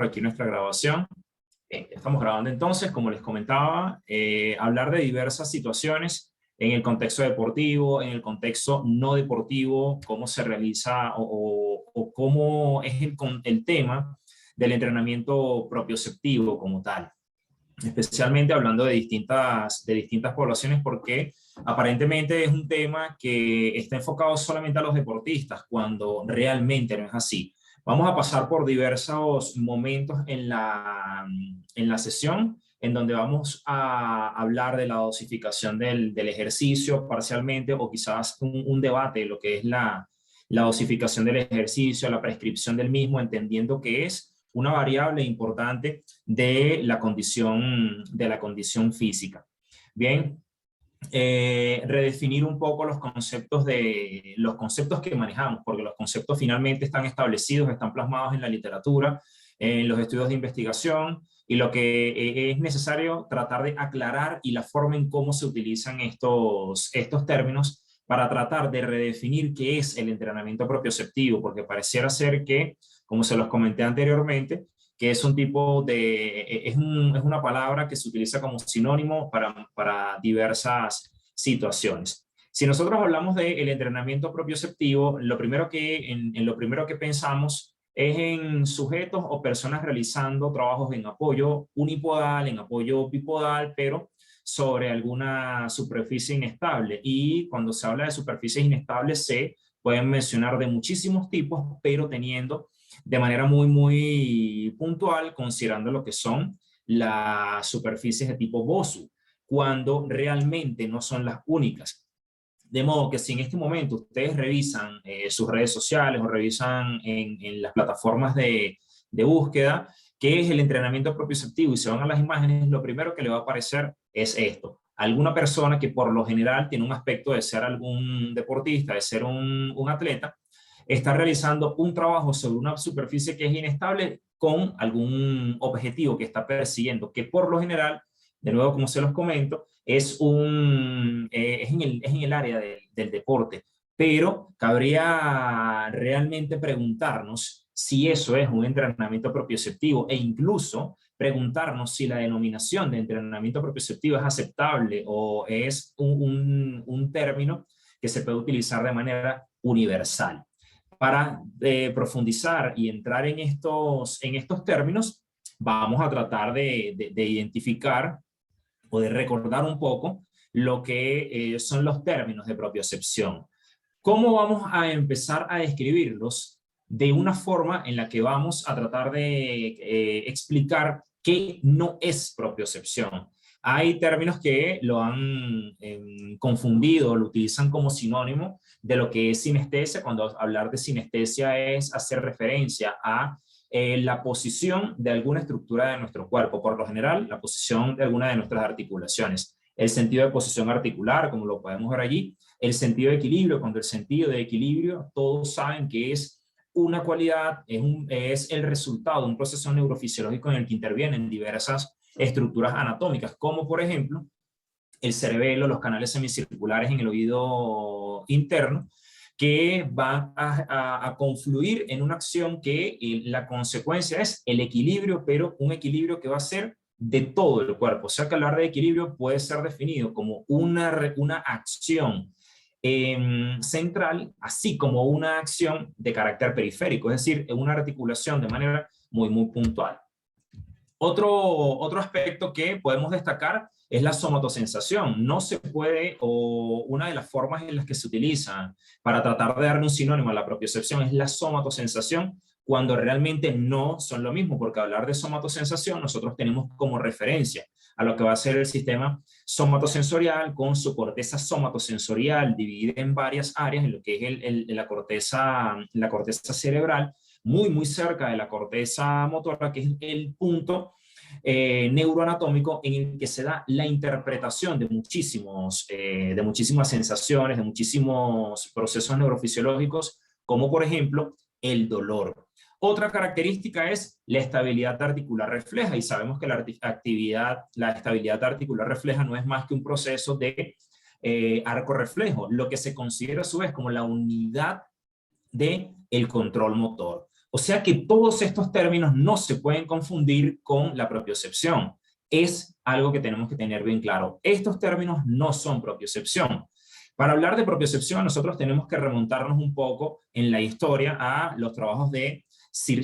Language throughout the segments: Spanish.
por aquí nuestra grabación. Estamos grabando entonces, como les comentaba, hablar de diversas situaciones en el contexto deportivo, en el contexto no deportivo, cómo se realiza o cómo es el tema del entrenamiento propioceptivo como tal. Especialmente hablando de distintas poblaciones, porque aparentemente es un tema que está enfocado solamente a los deportistas, cuando realmente no es así. Vamos a pasar por diversos momentos en la sesión, en donde vamos a hablar de la dosificación del ejercicio parcialmente, o quizás un debate de lo que es la dosificación del ejercicio, la prescripción del mismo, entendiendo que es una variable importante de la condición física. Bien, redefinir un poco los conceptos que manejamos, porque los conceptos finalmente están establecidos, están plasmados en la literatura, en los estudios de investigación, y lo que es necesario tratar de aclarar y la forma en cómo se utilizan estos términos para tratar de redefinir qué es el entrenamiento propioceptivo, porque pareciera ser que, como se los comenté anteriormente, que es un tipo de, es una palabra que se utiliza como sinónimo para diversas situaciones. Si nosotros hablamos del entrenamiento propioceptivo, lo primero en lo primero que pensamos es en sujetos o personas realizando trabajos en apoyo unipodal, en apoyo bipodal, pero sobre alguna superficie inestable. Y cuando se habla de superficies inestables, se pueden mencionar de muchísimos tipos, pero teniendo de manera muy puntual, considerando lo que son las superficies de tipo BOSU, cuando realmente no son las únicas. De modo que si en este momento ustedes revisan sus redes sociales o revisan en las plataformas de búsqueda qué es el entrenamiento propioceptivo y se van a las imágenes, lo primero que le va a aparecer es esto. Alguna persona que por lo general tiene un aspecto de ser algún deportista, de ser un atleta, está realizando un trabajo sobre una superficie que es inestable con algún objetivo que está persiguiendo, que por lo general, de nuevo como se los comento, es en el área del deporte. Pero cabría realmente preguntarnos si eso es un entrenamiento propioceptivo, e incluso preguntarnos si la denominación de entrenamiento propioceptivo es aceptable o es un término que se puede utilizar de manera universal. Para profundizar y entrar en estos términos, vamos a tratar de identificar o de recordar un poco lo que son los términos de propiocepción. ¿Cómo vamos a empezar a describirlos? De una forma en la que vamos a tratar de explicar qué no es propiocepción. Hay términos que lo han confundido, lo utilizan como sinónimo de lo que es sinestesia, cuando hablar de sinestesia es hacer referencia a la posición de alguna estructura de nuestro cuerpo, por lo general la posición de alguna de nuestras articulaciones, el sentido de posición articular, como lo podemos ver allí, el sentido de equilibrio, cuando el sentido de equilibrio todos saben que es una cualidad, es el resultado de un proceso neurofisiológico en el que intervienen diversas estructuras anatómicas, como por ejemplo el cerebelo, los canales semicirculares en el oído interno, que van a confluir en una acción que la consecuencia es el equilibrio, pero un equilibrio que va a ser de todo el cuerpo. O sea que hablar de equilibrio puede ser definido como una acción central, así como una acción de carácter periférico, es decir, una articulación de manera muy puntual. Otro aspecto que podemos destacar es la somatosensación. No se puede, o una de las formas en las que se utiliza para tratar de darle un sinónimo a la propiocepción es la somatosensación, cuando realmente no son lo mismo, porque hablar de somatosensación nosotros tenemos como referencia a lo que va a ser el sistema somatosensorial con su corteza somatosensorial dividida en varias áreas, en lo que es la corteza cerebral, muy cerca de la corteza motora, que es el punto neuroanatómico en el que se da la interpretación de muchísimas sensaciones, de muchísimos procesos neurofisiológicos, como por ejemplo el dolor. Otra característica es la estabilidad articular refleja, y sabemos que la estabilidad articular refleja no es más que un proceso de arco reflejo, lo que se considera a su vez como la unidad del control motor. O sea que todos estos términos no se pueden confundir con la propiocepción. Es algo que tenemos que tener bien claro. Estos términos no son propiocepción. Para hablar de propiocepción, nosotros tenemos que remontarnos un poco en la historia a los trabajos de Sir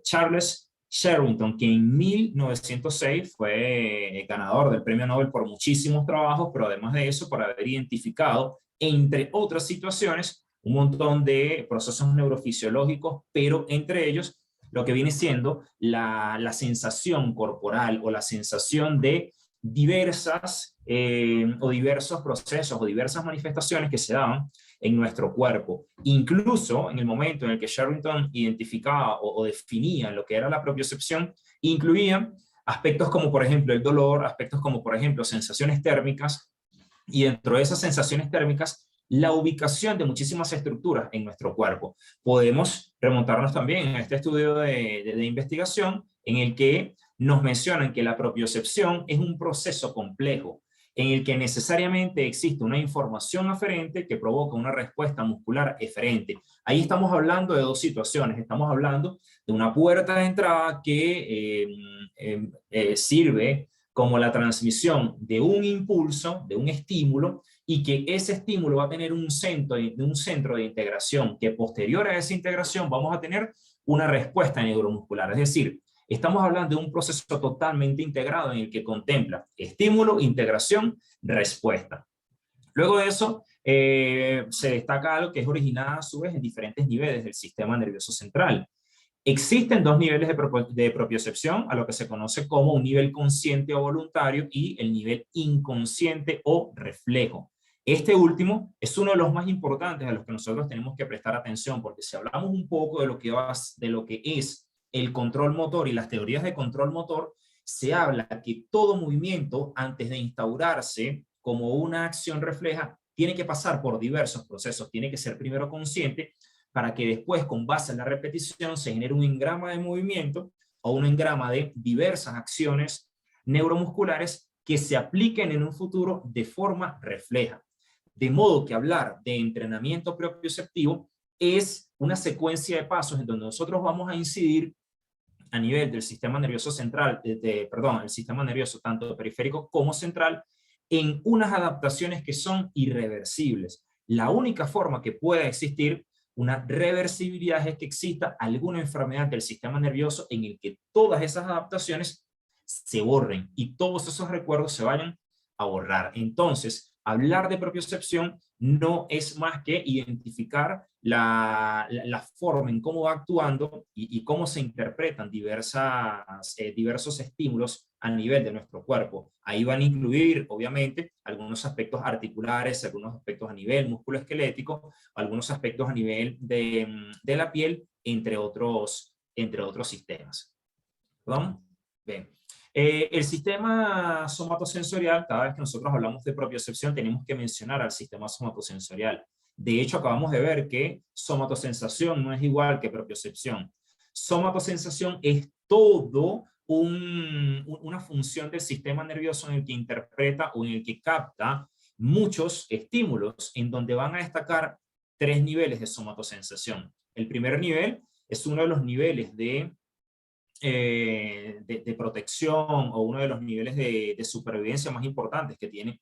Charles Sherrington, que en 1906 fue ganador del premio Nobel por muchísimos trabajos, pero además de eso, por haber identificado, entre otras situaciones, un montón de procesos neurofisiológicos, pero entre ellos lo que viene siendo la sensación corporal o la sensación de diversas o diversos procesos o diversas manifestaciones que se daban en nuestro cuerpo. Incluso en el momento en el que Sherrington identificaba o definía lo que era la propiocepción, incluía aspectos como por ejemplo el dolor, aspectos como por ejemplo sensaciones térmicas, y dentro de esas sensaciones térmicas, la ubicación de muchísimas estructuras en nuestro cuerpo. Podemos remontarnos también a este estudio de investigación en el que nos mencionan que la propiocepción es un proceso complejo en el que necesariamente existe una información aferente que provoca una respuesta muscular eferente. Ahí estamos hablando de dos situaciones. Estamos hablando de una puerta de entrada que sirve como la transmisión de un impulso, de un estímulo, y que ese estímulo va a tener un centro de integración, que posterior a esa integración vamos a tener una respuesta neuromuscular. Es decir, estamos hablando de un proceso totalmente integrado en el que contempla estímulo, integración, respuesta. Luego de eso, se destaca algo que es originado a su vez en diferentes niveles del sistema nervioso central. Existen dos niveles de propiocepción, a lo que se conoce como un nivel consciente o voluntario y el nivel inconsciente o reflejo. Este último es uno de los más importantes a los que nosotros tenemos que prestar atención, porque si hablamos un poco de lo que es el control motor y las teorías de control motor, se habla que todo movimiento, antes de instaurarse como una acción refleja, tiene que pasar por diversos procesos. Tiene que ser primero consciente, para que después, con base en la repetición, se genere un engrama de movimiento o un engrama de diversas acciones neuromusculares que se apliquen en un futuro de forma refleja. De modo que hablar de entrenamiento propioceptivo es una secuencia de pasos en donde nosotros vamos a incidir a nivel del sistema nervioso central, el sistema nervioso tanto periférico como central, en unas adaptaciones que son irreversibles. La única forma que pueda existir una reversibilidad es que exista alguna enfermedad del sistema nervioso en el que todas esas adaptaciones se borren y todos esos recuerdos se vayan a borrar. Entonces, hablar de propiocepción no es más que identificar la forma en cómo va actuando y cómo se interpretan diversos estímulos a nivel de nuestro cuerpo. Ahí van a incluir, obviamente, algunos aspectos articulares, algunos aspectos a nivel musculoesquelético, algunos aspectos a nivel de la piel, entre otros sistemas. ¿Perdón? Bien. El sistema somatosensorial, cada vez que nosotros hablamos de propiocepción, tenemos que mencionar al sistema somatosensorial. De hecho, acabamos de ver que somatosensación no es igual que propiocepción. Somatosensación es todo una función del sistema nervioso en el que interpreta o en el que capta muchos estímulos, en donde van a destacar tres niveles de somatosensación. El primer nivel es uno de los niveles de protección o uno de los niveles de supervivencia más importantes que tiene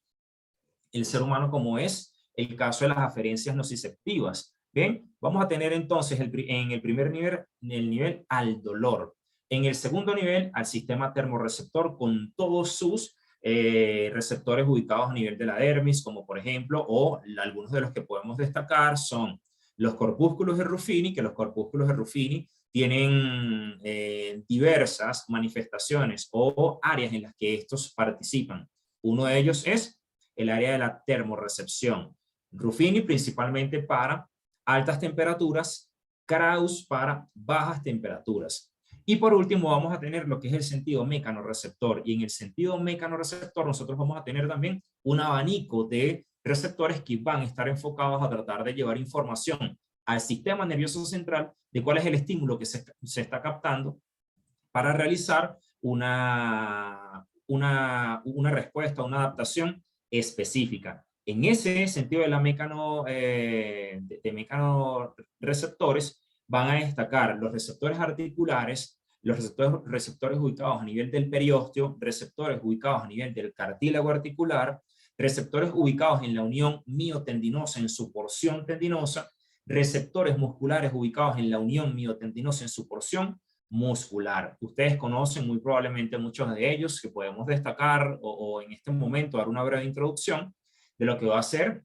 el ser humano, como es el caso de las aferencias nociceptivas. Bien, vamos a tener entonces en el primer nivel, el nivel al dolor. En el segundo nivel, al sistema termorreceptor con todos sus receptores ubicados a nivel de la dermis, como por ejemplo, o algunos de los que podemos destacar son los corpúsculos de Ruffini, que los corpúsculos de Ruffini tienen diversas manifestaciones o áreas en las que estos participan. Uno de ellos es el área de la termorrecepción. Ruffini principalmente para altas temperaturas, Krauss para bajas temperaturas. Y por último vamos a tener lo que es el sentido mecanorreceptor. Y en el sentido mecanorreceptor nosotros vamos a tener también un abanico de receptores que van a estar enfocados a tratar de llevar información al sistema nervioso central de cuál es el estímulo que se está captando para realizar una respuesta, una adaptación específica. En ese sentido de la mecanorreceptores, van a destacar los receptores articulares, los receptores ubicados a nivel del periósteo, receptores ubicados a nivel del cartílago articular, receptores ubicados en la unión miotendinosa en su porción tendinosa, receptores musculares ubicados en la unión miotendinosa en su porción muscular. Ustedes conocen muy probablemente muchos de ellos que podemos destacar o en este momento dar una breve introducción de lo que va a ser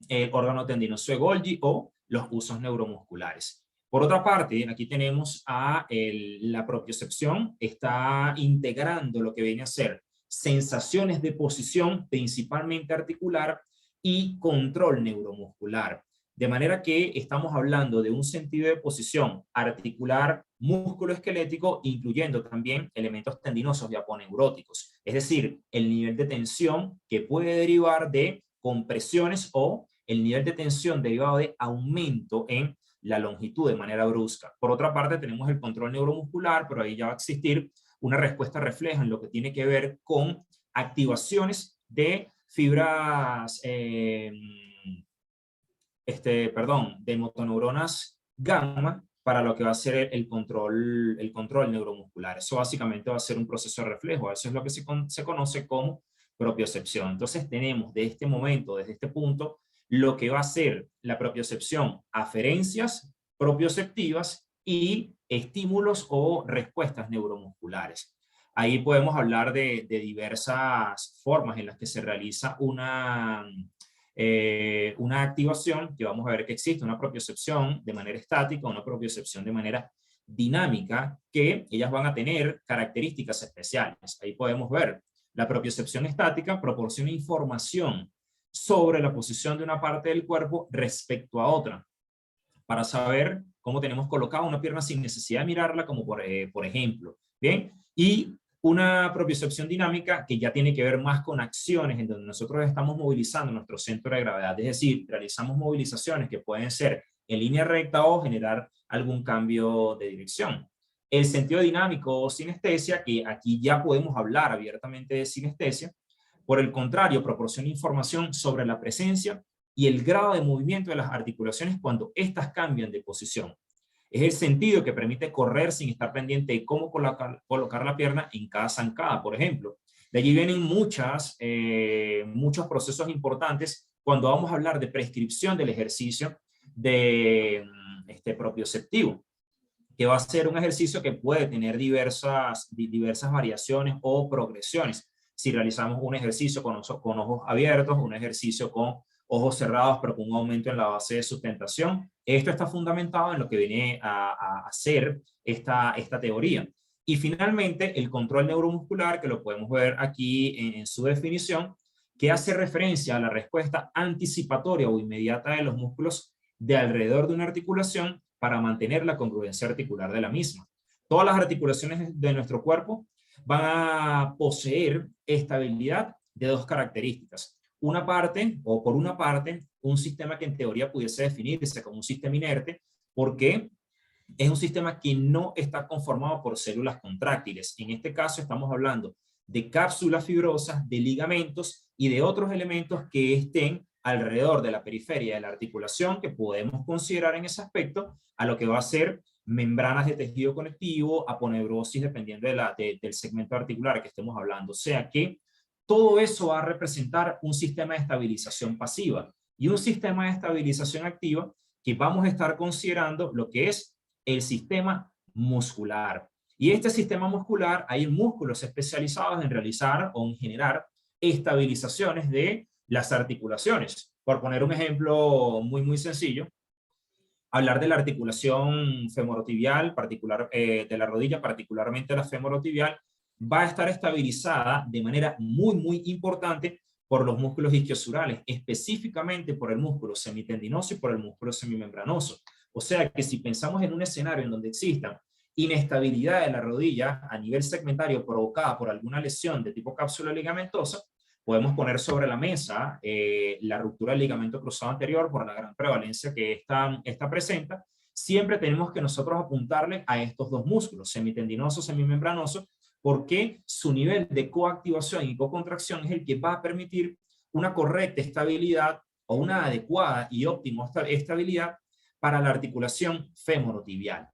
el órgano tendinoso de Golgi o los usos neuromusculares. Por otra parte, aquí tenemos a la propiocepción, está integrando lo que viene a ser sensaciones de posición, principalmente articular, y control neuromuscular. De manera que estamos hablando de un sentido de posición articular, músculo-esquelético, incluyendo también elementos tendinosos y aponeuróticos. Es decir, el nivel de tensión que puede derivar de compresiones o el nivel de tensión derivado de aumento en la longitud de manera brusca. Por otra parte, tenemos el control neuromuscular, pero ahí ya va a existir una respuesta refleja en lo que tiene que ver con activaciones de fibras, de motoneuronas gamma para lo que va a ser el control neuromuscular. Eso básicamente va a ser un proceso de reflejo. Eso es lo que se conoce como propiocepción. Entonces tenemos de este momento, desde este punto, lo que va a ser la propiocepción, aferencias propioceptivas y estímulos o respuestas neuromusculares. Ahí podemos hablar de diversas formas en las que se realiza una activación, que vamos a ver que existe una propiocepción de manera estática, una propiocepción de manera dinámica, que ellas van a tener características especiales. Ahí podemos ver la propiocepción estática proporciona información sobre la posición de una parte del cuerpo respecto a otra, para saber cómo tenemos colocada una pierna sin necesidad de mirarla, como por ejemplo. ¿Bien? Y una propiocepción dinámica que ya tiene que ver más con acciones en donde nosotros estamos movilizando nuestro centro de gravedad, es decir, realizamos movilizaciones que pueden ser en línea recta o generar algún cambio de dirección. El sentido dinámico o sinestesia, que aquí ya podemos hablar abiertamente de sinestesia, por el contrario, proporciona información sobre la presencia y el grado de movimiento de las articulaciones cuando éstas cambian de posición. Es el sentido que permite correr sin estar pendiente de cómo colocar la pierna en cada zancada, por ejemplo. De allí vienen muchos procesos importantes cuando vamos a hablar de prescripción del ejercicio de propioceptivo, que va a ser un ejercicio que puede tener diversas variaciones o progresiones. Si realizamos un ejercicio con ojos abiertos, un ejercicio con ojos cerrados, pero con un aumento en la base de sustentación. Esto está fundamentado en lo que viene a hacer esta teoría. Y finalmente, el control neuromuscular, que lo podemos ver aquí en su definición, que hace referencia a la respuesta anticipatoria o inmediata de los músculos de alrededor de una articulación para mantener la congruencia articular de la misma. Todas las articulaciones de nuestro cuerpo van a poseer estabilidad de dos características. Por una parte, un sistema que en teoría pudiese definirse como un sistema inerte, porque es un sistema que no está conformado por células contráctiles. En este caso estamos hablando de cápsulas fibrosas, de ligamentos y de otros elementos que estén alrededor de la periferia de la articulación, que podemos considerar en ese aspecto a lo que va a ser membranas de tejido conectivo, aponeurosis, dependiendo del segmento articular que estemos hablando. O sea que todo eso va a representar un sistema de estabilización pasiva y un sistema de estabilización activa que vamos a estar considerando lo que es el sistema muscular. Y este sistema muscular, hay músculos especializados en realizar o en generar estabilizaciones de las articulaciones. Por poner un ejemplo muy sencillo, hablar de la articulación femorotibial, de la rodilla, particularmente la femorotibial, va a estar estabilizada de manera muy importante por los músculos isquiosurales, específicamente por el músculo semitendinoso y por el músculo semimembranoso. O sea que si pensamos en un escenario en donde exista inestabilidad de la rodilla a nivel segmentario provocada por alguna lesión de tipo cápsula ligamentosa, podemos poner sobre la mesa la ruptura del ligamento cruzado anterior por la gran prevalencia que esta presenta. Siempre tenemos que nosotros apuntarle a estos dos músculos, semitendinoso, semimembranoso, porque su nivel de coactivación y cocontracción es el que va a permitir una correcta estabilidad o una adecuada y óptima estabilidad para la articulación femorotibial.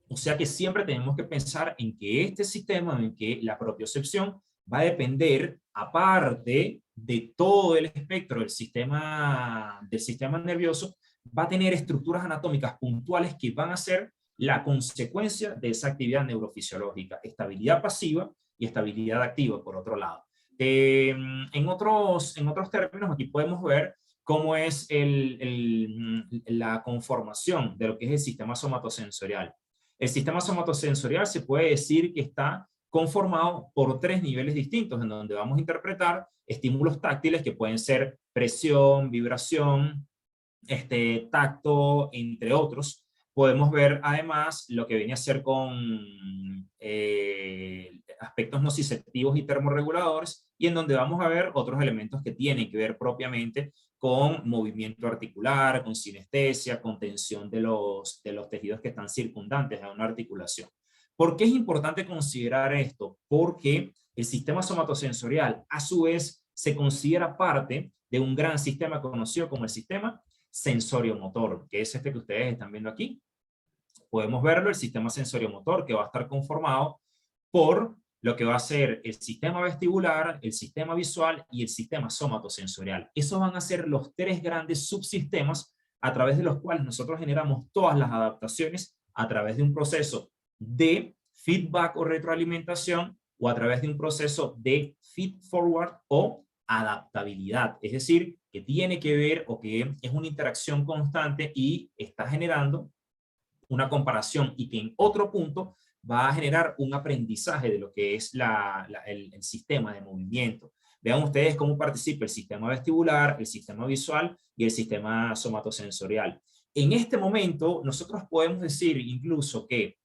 O sea que siempre tenemos que pensar en que este sistema, en que la propiocepción va a depender, aparte de todo el espectro del sistema nervioso, va a tener estructuras anatómicas puntuales que van a ser la consecuencia de esa actividad neurofisiológica, estabilidad pasiva y estabilidad activa, por otro lado. En otros términos, aquí podemos ver cómo es la conformación de lo que es el sistema somatosensorial. El sistema somatosensorial se puede decir que está conformado por 3 niveles distintos, en donde vamos a interpretar estímulos táctiles que pueden ser presión, vibración, tacto, entre otros. Podemos ver además lo que viene a ser con aspectos nociceptivos y termorreguladores, y en donde vamos a ver otros elementos que tienen que ver propiamente con movimiento articular, con sinestesia, con tensión de los tejidos que están circundantes a una articulación. ¿Por qué es importante considerar esto? Porque el sistema somatosensorial, a su vez, se considera parte de un gran sistema conocido como el sistema sensorio-motor, que es este que ustedes están viendo aquí. Podemos verlo, el sistema sensorio-motor, que va a estar conformado por lo que va a ser el sistema vestibular, el sistema visual y el sistema somatosensorial. Esos van a ser los 3 grandes subsistemas a través de los cuales nosotros generamos todas las adaptaciones a través de un proceso de feedback o retroalimentación, o a través de un proceso de feed forward o adaptabilidad. Es decir, que tiene que ver, o que es una interacción constante y está generando una comparación, y que en otro punto va a generar un aprendizaje de lo que es el sistema de movimiento. Vean ustedes cómo participa el sistema vestibular, el sistema visual y el sistema somatosensorial. En este momento, nosotros podemos decir incluso que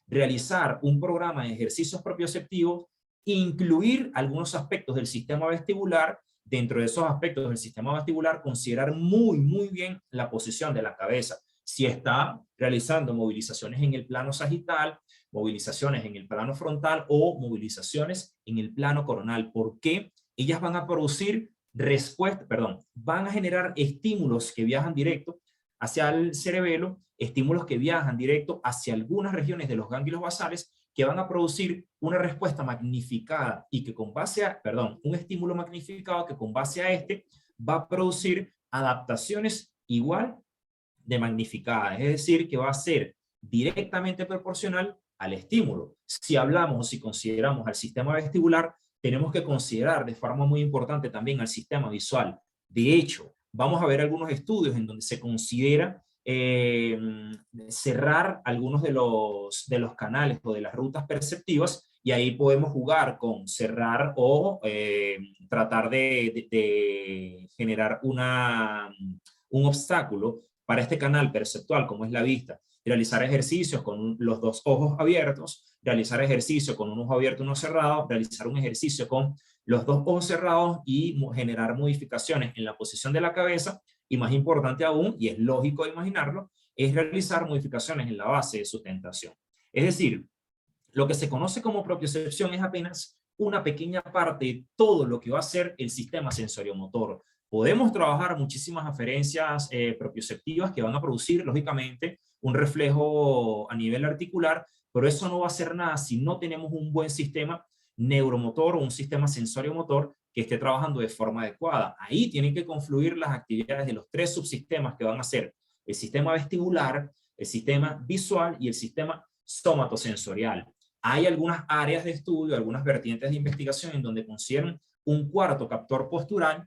realizar un programa de ejercicios propioceptivos, incluir algunos aspectos del sistema vestibular, dentro de esos aspectos del sistema vestibular, considerar muy bien la posición de la cabeza. Si está realizando movilizaciones en el plano sagital, movilizaciones en el plano frontal o movilizaciones en el plano coronal. ¿Por qué? Ellas van a producir van a generar estímulos que viajan directo hacia el cerebelo, estímulos que viajan directo hacia algunas regiones de los ganglios basales, que van a producir una respuesta magnificada y que con base a, un estímulo magnificado que con base a va a producir adaptaciones igual de magnificada, es decir, que va a ser directamente proporcional al estímulo. Si hablamos o si consideramos al sistema vestibular, tenemos que considerar de forma muy importante también al sistema visual. De hecho, vamos a ver algunos estudios en donde se considera cerrar algunos de los canales o de las rutas perceptivas, y ahí podemos jugar con cerrar o tratar de generar un obstáculo para este canal perceptual, como es la vista. Realizar ejercicios con los 2 ojos abiertos, realizar ejercicio con un ojo abierto y uno cerrado, realizar un ejercicio con los 2 ojos cerrados y generar modificaciones en la posición de la cabeza, y más importante aún, y es lógico imaginarlo, es realizar modificaciones en la base de sustentación. Es decir, lo que se conoce como propiocepción es apenas una pequeña parte de todo lo que va a ser el sistema sensoriomotor. Podemos trabajar muchísimas aferencias propioceptivas que van a producir, lógicamente, un reflejo a nivel articular, pero eso no va a ser nada si no tenemos un buen sistema neuromotor o un sistema sensoriomotor que esté trabajando de forma adecuada. Ahí tienen que confluir las actividades de los 3 subsistemas que van a ser el sistema vestibular, el sistema visual y el sistema somatosensorial. Hay algunas áreas de estudio, algunas vertientes de investigación en donde consideran un cuarto captor postural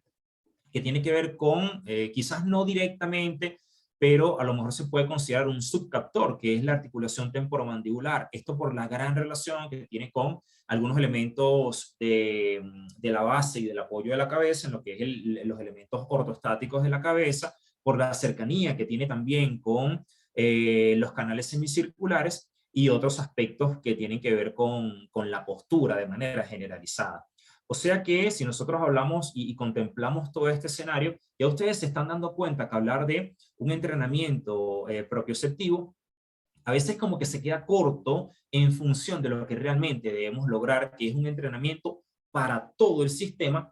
que tiene que ver con, quizás no directamente, pero a lo mejor se puede considerar un subcaptor, que es la articulación temporomandibular. Esto por la gran relación que tiene con algunos elementos de la base y del apoyo de la cabeza, en lo que es los elementos ortostáticos de la cabeza, por la cercanía que tiene también con los canales semicirculares y otros aspectos que tienen que ver con la postura de manera generalizada. O sea que si nosotros hablamos y contemplamos todo este escenario, ya ustedes se están dando cuenta que hablar de un entrenamiento propioceptivo a veces como que se queda corto en función de lo que realmente debemos lograr, que es un entrenamiento para todo el sistema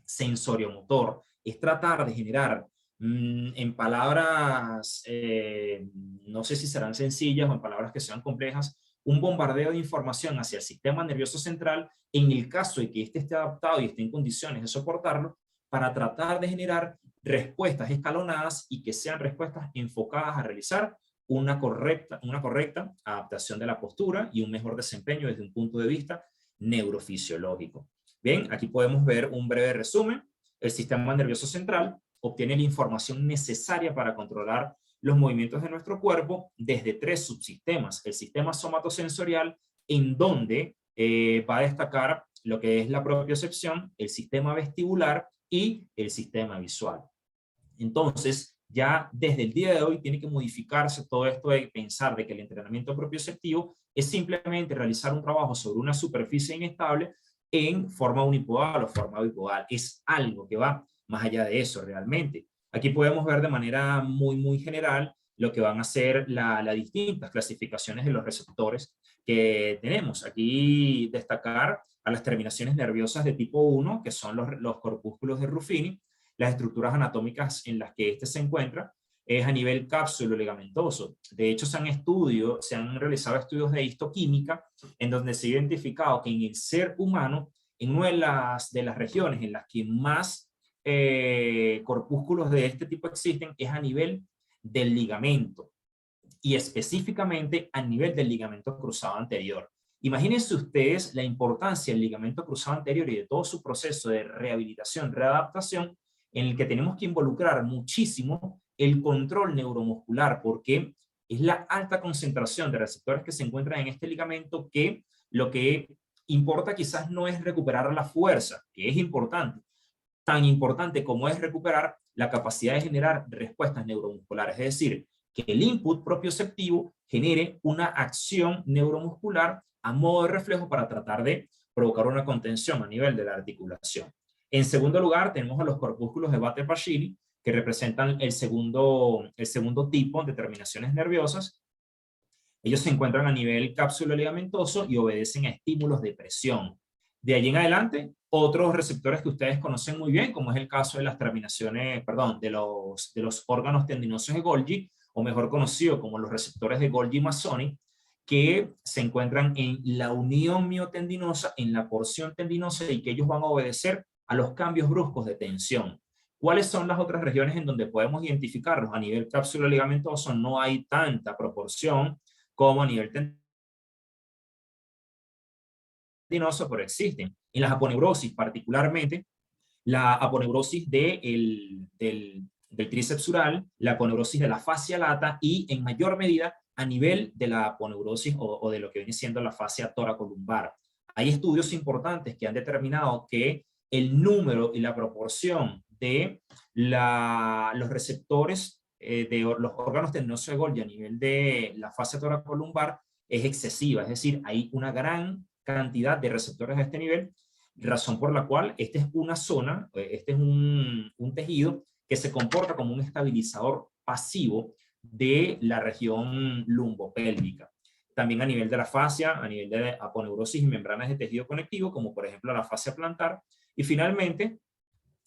sensoriomotor. Es tratar de generar En palabras, no sé si serán sencillas o en palabras que sean complejas, un bombardeo de información hacia el sistema nervioso central en el caso de que éste esté adaptado y esté en condiciones de soportarlo, para tratar de generar respuestas escalonadas y que sean respuestas enfocadas a realizar una correcta adaptación de la postura y un mejor desempeño desde un punto de vista neurofisiológico. Bien, aquí podemos ver un breve resumen. El sistema nervioso central obtiene la información necesaria para controlar los movimientos de nuestro cuerpo desde 3 subsistemas. El sistema somatosensorial, en donde va a destacar lo que es la propiocepción, el sistema vestibular y el sistema visual. Entonces, ya desde el día de hoy tiene que modificarse todo esto de pensar de que el entrenamiento propioceptivo es simplemente realizar un trabajo sobre una superficie inestable en forma unipodal o forma bipodal. Es algo que va más allá de eso realmente. Aquí podemos ver de manera muy general lo que van a ser las distintas clasificaciones de los receptores que tenemos. Aquí destacar a las terminaciones nerviosas de tipo 1, que son los corpúsculos de Ruffini. Las estructuras anatómicas en las que este se encuentra es a nivel cápsulo-ligamentoso. De hecho, se han realizado estudios de histoquímica en donde se ha identificado que en el ser humano, en una de las regiones en las que más corpúsculos de este tipo existen es a nivel del ligamento y específicamente a nivel del ligamento cruzado anterior. Imagínense ustedes la importancia del ligamento cruzado anterior y de todo su proceso de rehabilitación, readaptación, en el que tenemos que involucrar muchísimo el control neuromuscular, porque es la alta concentración de receptores que se encuentran en este ligamento que lo que importa quizás no es recuperar la fuerza, que es importante, tan importante como es recuperar la capacidad de generar respuestas neuromusculares, es decir, que el input propioceptivo genere una acción neuromuscular a modo de reflejo para tratar de provocar una contención a nivel de la articulación. En segundo lugar, tenemos a los corpúsculos de Bater-Pachiri, que representan el segundo tipo de terminaciones nerviosas. Ellos se encuentran a nivel cápsulo ligamentoso y obedecen a estímulos de presión. De allí en adelante, otros receptores que ustedes conocen muy bien, como es el caso de las terminaciones, perdón, de los órganos tendinosos de Golgi, o mejor conocido como los receptores de Golgi-Mazzoni, que se encuentran en la unión miotendinosa, en la porción tendinosa, y que ellos van a obedecer a los cambios bruscos de tensión. ¿Cuáles son las otras regiones en donde podemos identificarlos? A nivel cápsulo ligamentoso no hay tanta proporción como a nivel tendinoso, pero existen. En las aponeurosis, particularmente, la aponeurosis del tríceps sural, la aponeurosis de la fascia lata y, en mayor medida, a nivel de la aponeurosis o de lo que viene siendo la fascia toracolumbar. Hay estudios importantes que han determinado que el número y la proporción de los receptores de los órganos tendinosos de Golgi a nivel de la fascia toracolumbar es excesiva, es decir, hay una gran cantidad de receptores a este nivel, razón por la cual esta es una zona, este es un tejido que se comporta como un estabilizador pasivo de la región lumbopélvica. También a nivel de la fascia, a nivel de aponeurosis y membranas de tejido conectivo, como por ejemplo la fascia plantar. Y finalmente,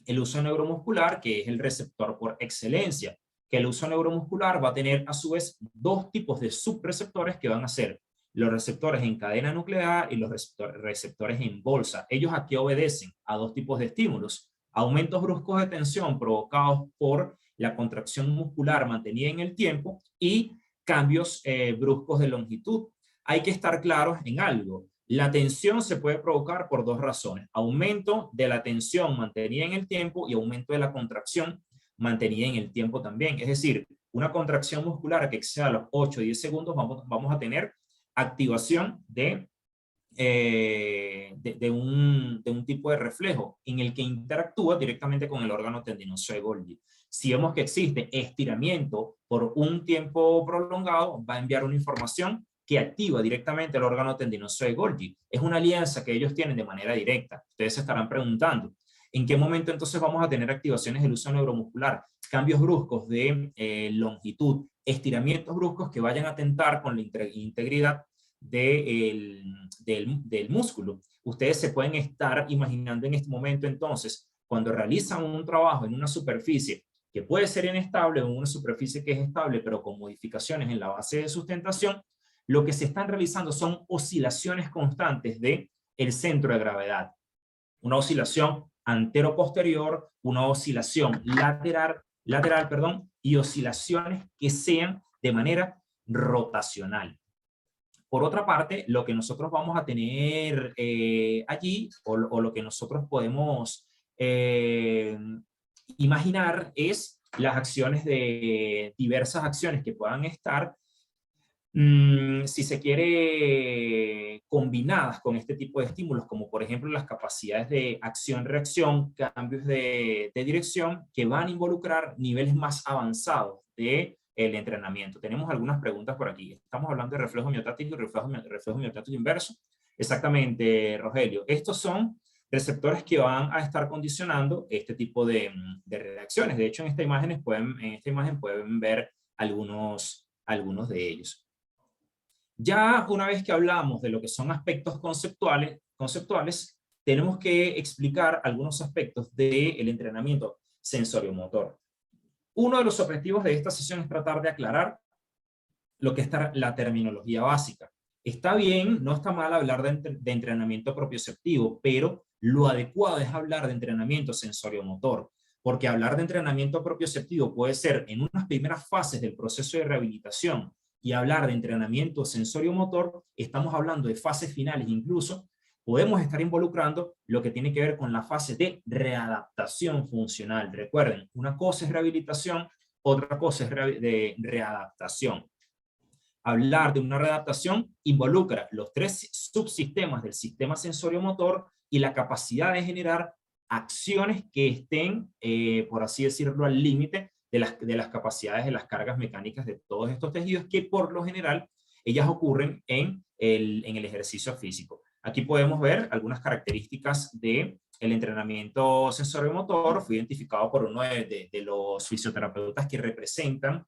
el uso neuromuscular, que es el receptor por excelencia, que el uso neuromuscular va a tener a su vez 2 tipos de subreceptores que van a ser los receptores en cadena nuclear y los receptores en bolsa. Ellos aquí obedecen a 2 tipos de estímulos: aumentos bruscos de tensión provocados por la contracción muscular mantenida en el tiempo y cambios bruscos de longitud. Hay que estar claros en algo. La tensión se puede provocar por 2 razones: aumento de la tensión mantenida en el tiempo y aumento de la contracción mantenida en el tiempo también. Es decir, una contracción muscular que exceda los 8 o 10 segundos, vamos a tener activación de un tipo de reflejo en el que interactúa directamente con el órgano tendinoso de Golgi. Si vemos que existe estiramiento por un tiempo prolongado, va a enviar una información que activa directamente el órgano tendinoso de Golgi. Es una alianza que ellos tienen de manera directa. Ustedes se estarán preguntando, ¿en qué momento entonces vamos a tener activaciones del uso neuromuscular? Cambios bruscos de longitud, estiramientos bruscos que vayan a atentar con la integridad del músculo. Ustedes se pueden estar imaginando en este momento entonces, cuando realizan un trabajo en una superficie que puede ser inestable, o en una superficie que es estable, pero con modificaciones en la base de sustentación, lo que se están realizando son oscilaciones constantes del centro de gravedad. Una oscilación antero-posterior, una oscilación lateral, perdón, y oscilaciones que sean de manera rotacional. Por otra parte, lo que nosotros vamos a tener allí, o lo que nosotros podemos imaginar, es las acciones de diversas acciones que puedan estar, si se quiere, combinadas con este tipo de estímulos, como por ejemplo las capacidades de acción-reacción, cambios de dirección, que van a involucrar niveles más avanzados de el entrenamiento. Tenemos algunas preguntas por aquí. Estamos hablando de reflejo miotático y reflejo miotático inverso. Exactamente, Rogelio. Estos son receptores que van a estar condicionando este tipo de reacciones. De hecho, en esta imagen pueden ver algunos de ellos. Ya una vez que hablamos de lo que son aspectos conceptuales, tenemos que explicar algunos aspectos del entrenamiento sensoriomotor. Uno de los objetivos de esta sesión es tratar de aclarar lo que es la terminología básica. Está bien, no está mal hablar de entrenamiento propioceptivo, pero lo adecuado es hablar de entrenamiento sensoriomotor, porque hablar de entrenamiento propioceptivo puede ser en unas primeras fases del proceso de rehabilitación, y hablar de entrenamiento sensoriomotor, estamos hablando de fases finales. Incluso podemos estar involucrando lo que tiene que ver con la fase de readaptación funcional. Recuerden, una cosa es rehabilitación, otra cosa es de readaptación. Hablar de una readaptación involucra los tres subsistemas del sistema sensoriomotor y la capacidad de generar acciones que estén, por así decirlo, al límite de las capacidades de las cargas mecánicas de todos estos tejidos, que por lo general ellas ocurren en el ejercicio físico. Aquí podemos ver algunas características del entrenamiento sensoriomotor. Fue identificado por uno de los fisioterapeutas que representan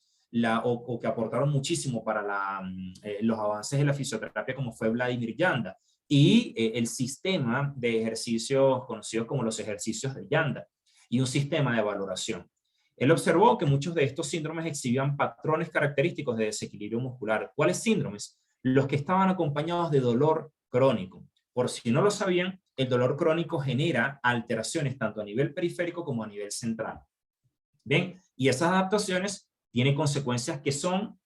o que aportaron muchísimo para los avances de la fisioterapia, como fue Vladimir Janda, y el sistema de ejercicios conocidos como los ejercicios de Janda, y un sistema de valoración. Él observó que muchos de estos síndromes exhibían patrones característicos de desequilibrio muscular. ¿Cuáles síndromes? Los que estaban acompañados de dolor crónico. Por si no lo sabían, el dolor crónico genera alteraciones tanto a nivel periférico como a nivel central. Bien, y esas adaptaciones tienen consecuencias que son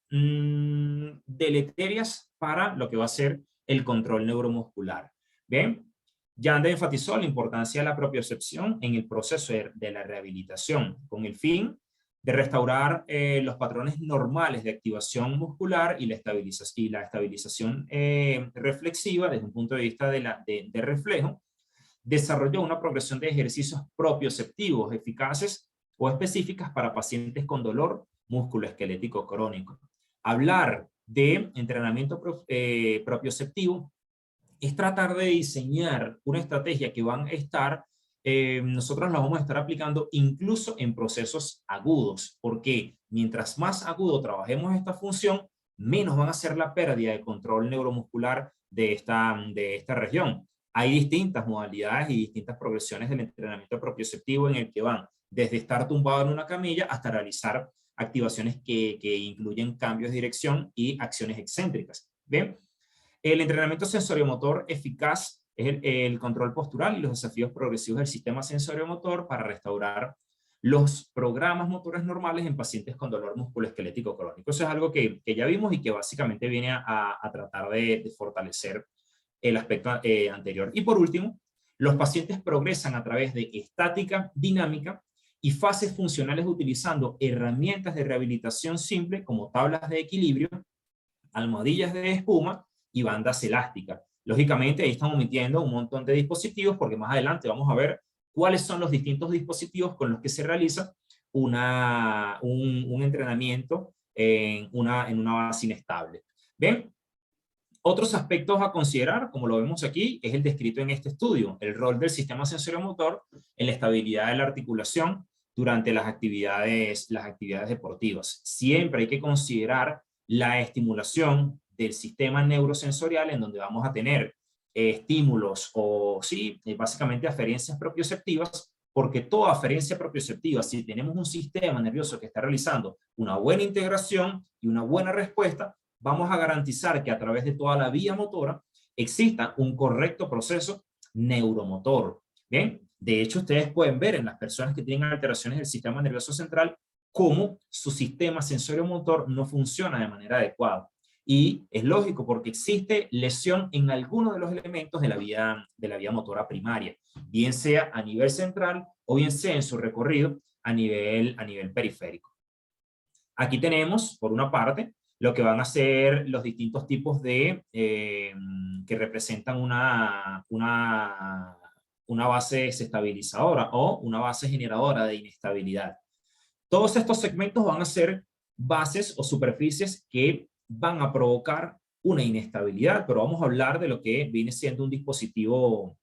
deleterias para lo que va a ser el control neuromuscular. Bien, Janda enfatizó la importancia de la propiocepción en el proceso de la rehabilitación, con el fin de restaurar los patrones normales de activación muscular y la estabilización reflexiva desde un punto de vista de reflejo. Desarrolló una progresión de ejercicios propioceptivos eficaces o específicas para pacientes con dolor musculoesquelético crónico. Hablar de entrenamiento propioceptivo es tratar de diseñar una estrategia que van a estar, nosotros la vamos a estar aplicando incluso en procesos agudos, porque mientras más agudo trabajemos esta función, menos van a ser la pérdida de control neuromuscular de esta región. Hay distintas modalidades y distintas progresiones del entrenamiento propioceptivo, en el que van desde estar tumbado en una camilla hasta realizar activaciones que incluyen cambios de dirección y acciones excéntricas. ¿Bien? El entrenamiento sensoriomotor eficaz es el control postural y los desafíos progresivos del sistema sensoriomotor para restaurar los programas motores normales en pacientes con dolor musculoesquelético crónico. Eso es algo que ya vimos y que básicamente viene a tratar de fortalecer el aspecto anterior. Y por último, los pacientes progresan a través de estática dinámica y fases funcionales utilizando herramientas de rehabilitación simple como tablas de equilibrio, almohadillas de espuma y bandas elásticas. Lógicamente ahí están omitiendo un montón de dispositivos, porque más adelante vamos a ver cuáles son los distintos dispositivos con los que se realiza un entrenamiento en una base inestable. ¿Ven? Otros aspectos a considerar, como lo vemos aquí, es el descrito en este estudio: el rol del sistema sensoriomotor en la estabilidad de la articulación durante las actividades deportivas. Siempre hay que considerar la estimulación del sistema neurosensorial, en donde vamos a tener estímulos o, sí, básicamente aferencias propioceptivas porque toda aferencia propioceptiva, si tenemos un sistema nervioso que está realizando una buena integración y una buena respuesta, vamos a garantizar que a través de toda la vía motora exista un correcto proceso neuromotor. ¿Bien? De hecho, ustedes pueden ver en las personas que tienen alteraciones del sistema nervioso central cómo su sistema sensorio-motor no funciona de manera adecuada. Y es lógico porque existe lesión en algunos de los elementos de la vía motora primaria, bien sea a nivel central o bien sea en su recorrido a nivel periférico. Aquí tenemos, por una parte, lo que van a ser los distintos tipos de que representan una base desestabilizadora o una base generadora de inestabilidad. Todos estos segmentos van a ser bases o superficies que van a provocar una inestabilidad, pero vamos a hablar de lo que viene siendo un dispositivo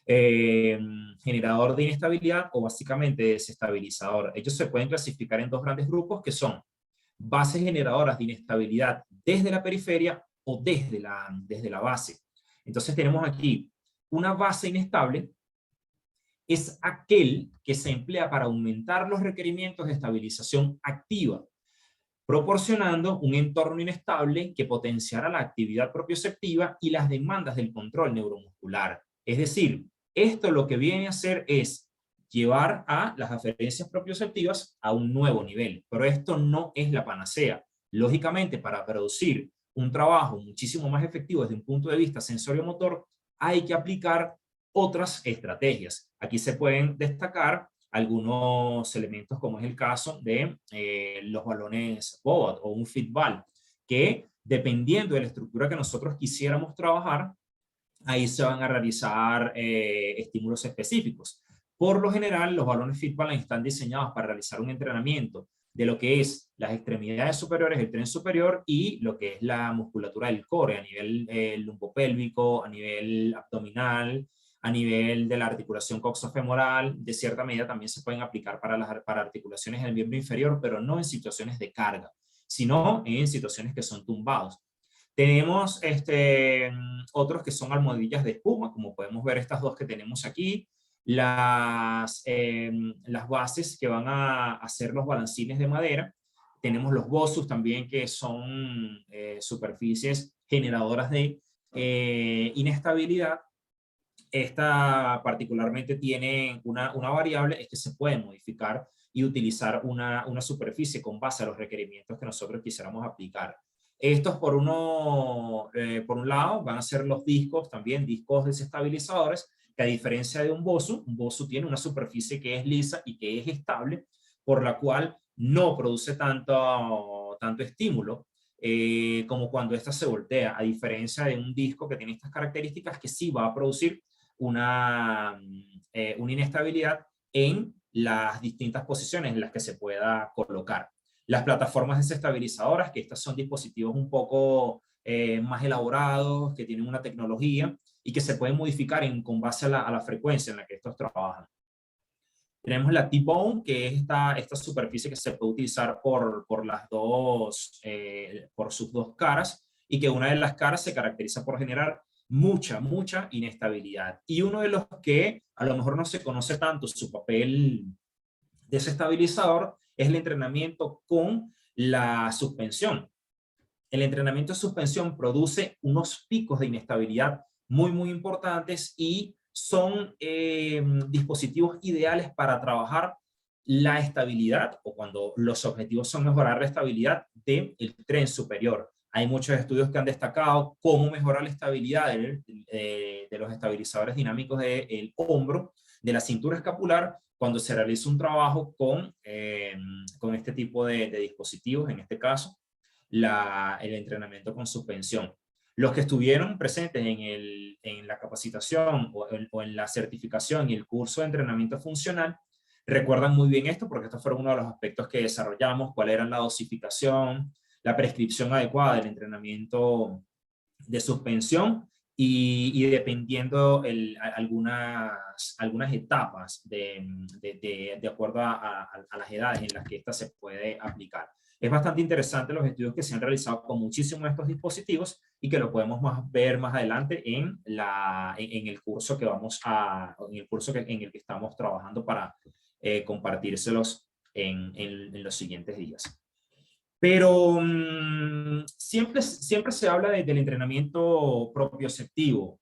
generador de inestabilidad o básicamente desestabilizador. Ellos se pueden clasificar en dos grandes grupos que son bases generadoras de inestabilidad desde la periferia o desde la base. Entonces tenemos aquí una base inestable, es aquel que se emplea para aumentar los requerimientos de estabilización activa, proporcionando un entorno inestable que potenciará la actividad propioceptiva y las demandas del control neuromuscular. Es decir, esto lo que viene a hacer es llevar a las aferencias propioceptivas a un nuevo nivel, pero esto no es la panacea. Lógicamente, para producir un trabajo muchísimo más efectivo desde un punto de vista sensorio-motor, hay que aplicar otras estrategias. Aquí se pueden destacar algunos elementos como es el caso de los balones Bobot o un Fitball, que dependiendo de la estructura que nosotros quisiéramos trabajar, ahí se van a realizar estímulos específicos. Por lo general, los balones Fitball están diseñados para realizar un entrenamiento de lo que es las extremidades superiores, el tren superior y lo que es la musculatura del core a nivel lumbopélvico, a nivel abdominal, a nivel de la articulación coxofemoral. De cierta medida también se pueden aplicar para articulaciones del miembro inferior, pero no en situaciones de carga, sino en situaciones que son tumbados. Tenemos otros que son almohadillas de espuma, como podemos ver estas dos que tenemos aquí, las bases que van a hacer los balancines de madera. Tenemos los BOSUS también, que son superficies generadoras de inestabilidad. Esta particularmente tiene una variable, es que se puede modificar y utilizar una superficie con base a los requerimientos que nosotros quisiéramos aplicar. Estos por un lado van a ser los discos, también discos desestabilizadores, que a diferencia de un BOSU tiene una superficie que es lisa y que es estable, por la cual no produce tanto estímulo como cuando ésta se voltea, a diferencia de un disco que tiene estas características que sí va a producir una inestabilidad en las distintas posiciones en las que se pueda colocar. Las plataformas desestabilizadoras, que estas son dispositivos un poco más elaborados, que tienen una tecnología y que se pueden modificar con base a la frecuencia en la que estos trabajan. Tenemos la T-Bone, que es esta superficie que se puede utilizar por sus dos caras, y que una de las caras se caracteriza por generar mucha inestabilidad. Y uno de los que a lo mejor no se conoce tanto su papel desestabilizador es el entrenamiento con la suspensión. El entrenamiento de suspensión produce unos picos de inestabilidad muy importantes y son dispositivos ideales para trabajar la estabilidad, o cuando los objetivos son mejorar la estabilidad del tren superior. Hay muchos estudios que han destacado cómo mejorar la estabilidad de los estabilizadores dinámicos del hombro, de la cintura escapular, cuando se realiza un trabajo con este tipo de dispositivos, en este caso, el entrenamiento con suspensión. Los que estuvieron presentes en la capacitación o en la certificación y el curso de entrenamiento funcional recuerdan muy bien esto, porque estos fueron uno de los aspectos que desarrollamos: cuál era la dosificación, la prescripción adecuada del entrenamiento de suspensión y dependiendo algunas etapas de acuerdo a las edades en las que esta se puede aplicar. Es bastante interesante los estudios que se han realizado con muchísimos de estos dispositivos y que lo podemos ver más adelante en el curso que en el que estamos trabajando para compartírselos en los siguientes días. Pero siempre se habla del entrenamiento propioceptivo.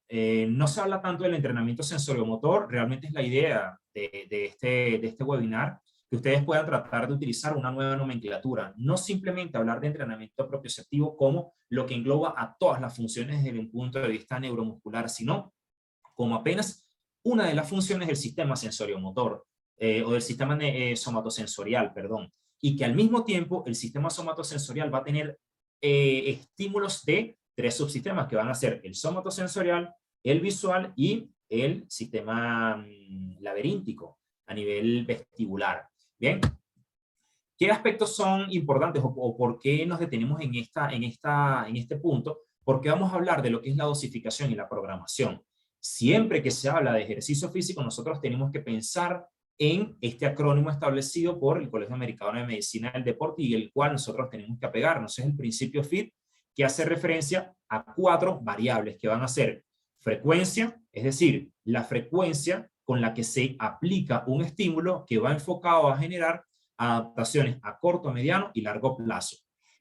No se habla tanto del entrenamiento sensoriomotor. Realmente es la idea de este webinar, que ustedes puedan tratar de utilizar una nueva nomenclatura. No simplemente hablar de entrenamiento propioceptivo como lo que engloba a todas las funciones desde un punto de vista neuromuscular, sino como apenas una de las funciones del sistema sensoriomotor, o del sistema somatosensorial, perdón. Y que al mismo tiempo el sistema somatosensorial va a tener estímulos de 3 subsistemas que van a ser el somatosensorial, el visual y el sistema laberíntico a nivel vestibular. Bien, ¿qué aspectos son importantes o por qué nos detenemos en este punto? Porque vamos a hablar de lo que es la dosificación y la programación. Siempre que se habla de ejercicio físico, nosotros tenemos que pensar en este acrónimo establecido por el Colegio Americano de Medicina del Deporte y el cual nosotros tenemos que apegarnos. Es el principio FIT, que hace referencia a 4 variables que van a ser frecuencia, es decir, la frecuencia con la que se aplica un estímulo que va enfocado a generar adaptaciones a corto, mediano y largo plazo.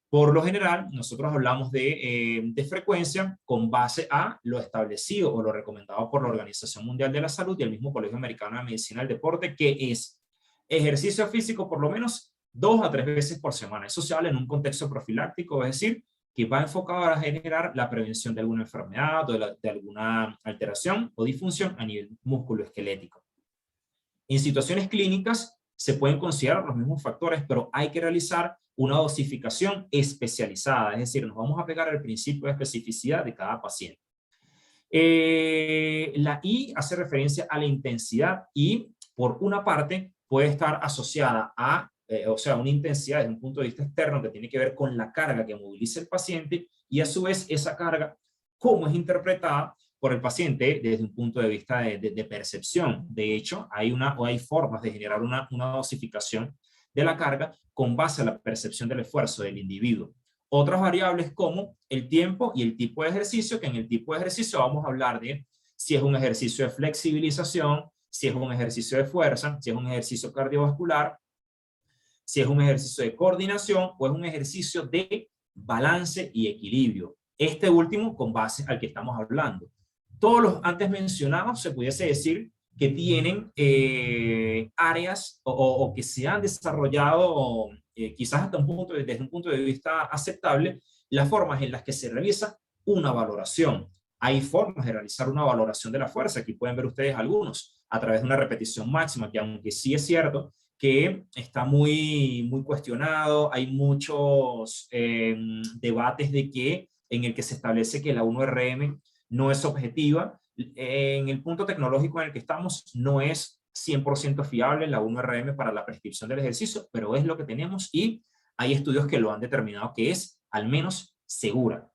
Por lo general, nosotros hablamos de frecuencia con base a lo establecido o lo recomendado por la Organización Mundial de la Salud y el mismo Colegio Americano de Medicina del Deporte, que es ejercicio físico por lo menos 2 a 3 veces por semana. Eso se habla en un contexto profiláctico, es decir, que va enfocado a generar la prevención de alguna enfermedad o de alguna alteración o disfunción a nivel musculoesquelético. En situaciones clínicas se pueden considerar los mismos factores, pero hay que realizar una dosificación especializada, es decir, nos vamos a pegar al principio de especificidad de cada paciente. La I hace referencia a la intensidad y, por una parte, puede estar asociada a, o sea, una intensidad desde un punto de vista externo que tiene que ver con la carga que moviliza el paciente y a su vez esa carga, cómo es interpretada por el paciente desde un punto de vista de percepción. De hecho, hay formas de generar una dosificación de la carga con base a la percepción del esfuerzo del individuo. Otras variables como el tiempo y el tipo de ejercicio, que en el tipo de ejercicio vamos a hablar de si es un ejercicio de flexibilización, si es un ejercicio de fuerza, si es un ejercicio cardiovascular, si es un ejercicio de coordinación o es un ejercicio de balance y equilibrio. Este último con base al que estamos hablando. Todos los antes mencionados se pudiese decir que tienen áreas o que se han desarrollado quizás hasta desde un punto de vista aceptable, las formas en las que se realiza una valoración. Hay formas de realizar una valoración de la fuerza, aquí pueden ver ustedes algunos, a través de una repetición máxima, que aunque sí es cierto que está muy cuestionado, hay muchos debates en el que se establece que la 1RM no es objetiva. En el punto tecnológico en el que estamos no es 100% fiable la 1RM para la prescripción del ejercicio, pero es lo que tenemos y hay estudios que lo han determinado que es al menos segura.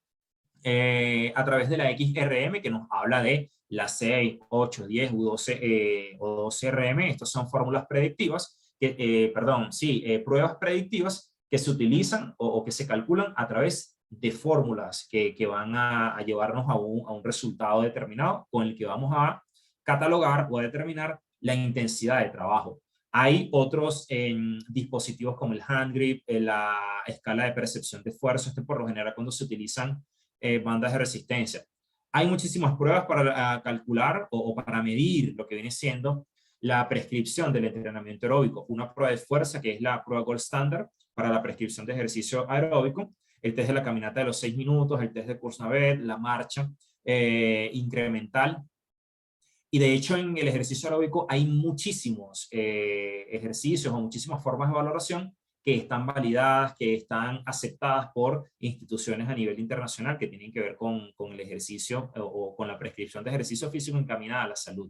A través de la XRM que nos habla de la 6, 8, 10 U12, o 12RM, estas son fórmulas predictivas, pruebas predictivas que se utilizan o que se calculan a través de fórmulas que van a llevarnos a un resultado determinado con el que vamos a catalogar o a determinar la intensidad de trabajo. Hay otros dispositivos como el hand grip, la escala de percepción de esfuerzo, por lo general cuando se utilizan bandas de resistencia. Hay muchísimas pruebas para calcular o para medir lo que viene siendo la prescripción del entrenamiento aeróbico. Una prueba de fuerza que es la prueba Gold Standard para la prescripción de ejercicio aeróbico, el test de la caminata de los 6 minutos, el test de Kuznets, la marcha incremental. Y de hecho en el ejercicio aeróbico hay muchísimos ejercicios o muchísimas formas de valoración que están validadas, que están aceptadas por instituciones a nivel internacional que tienen que ver con el ejercicio o con la prescripción de ejercicio físico encaminada a la salud.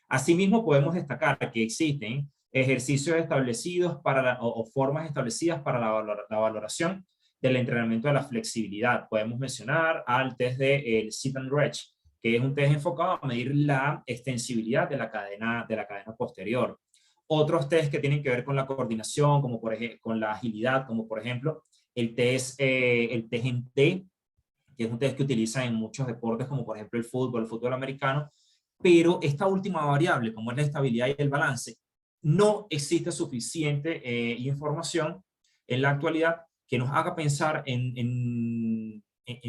Asimismo, podemos destacar que existen ejercicios establecidos o formas establecidas para la valoración del entrenamiento de la flexibilidad. Podemos mencionar al test del sit and stretch, que es un test enfocado a medir la extensibilidad de la cadena posterior. Otros test que tienen que ver con la coordinación, como por ejemplo, con la agilidad, como por ejemplo el test en T, que es un test que utilizan en muchos deportes, como por ejemplo el fútbol americano, pero esta última variable, como es la estabilidad y el balance, no existe suficiente información en la actualidad que nos haga pensar en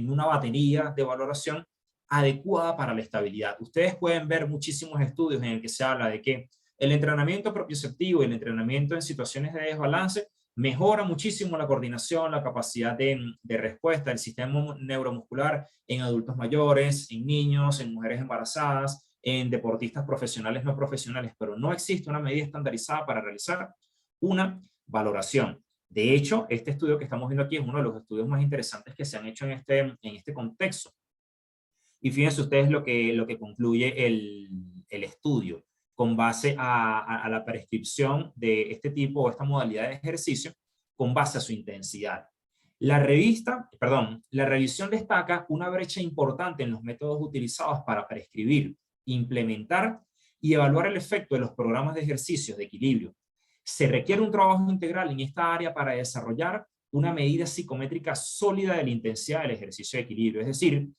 una batería de valoración adecuada para la estabilidad. Ustedes pueden ver muchísimos estudios en el que se habla de que el entrenamiento propioceptivo y el entrenamiento en situaciones de desbalance mejora muchísimo la coordinación, la capacidad de respuesta del sistema neuromuscular en adultos mayores, en niños, en mujeres embarazadas, en deportistas profesionales, no profesionales, pero no existe una medida estandarizada para realizar una valoración. De hecho, este estudio que estamos viendo aquí es uno de los estudios más interesantes que se han hecho en este contexto. Y fíjense ustedes lo que concluye el estudio con base a la prescripción de este tipo o esta modalidad de ejercicio con base a su intensidad. La revisión destaca una brecha importante en los métodos utilizados para prescribir, implementar y evaluar el efecto de los programas de ejercicios de equilibrio. Se requiere un trabajo integral en esta área para desarrollar una medida psicométrica sólida de la intensidad del ejercicio de equilibrio. Es decir,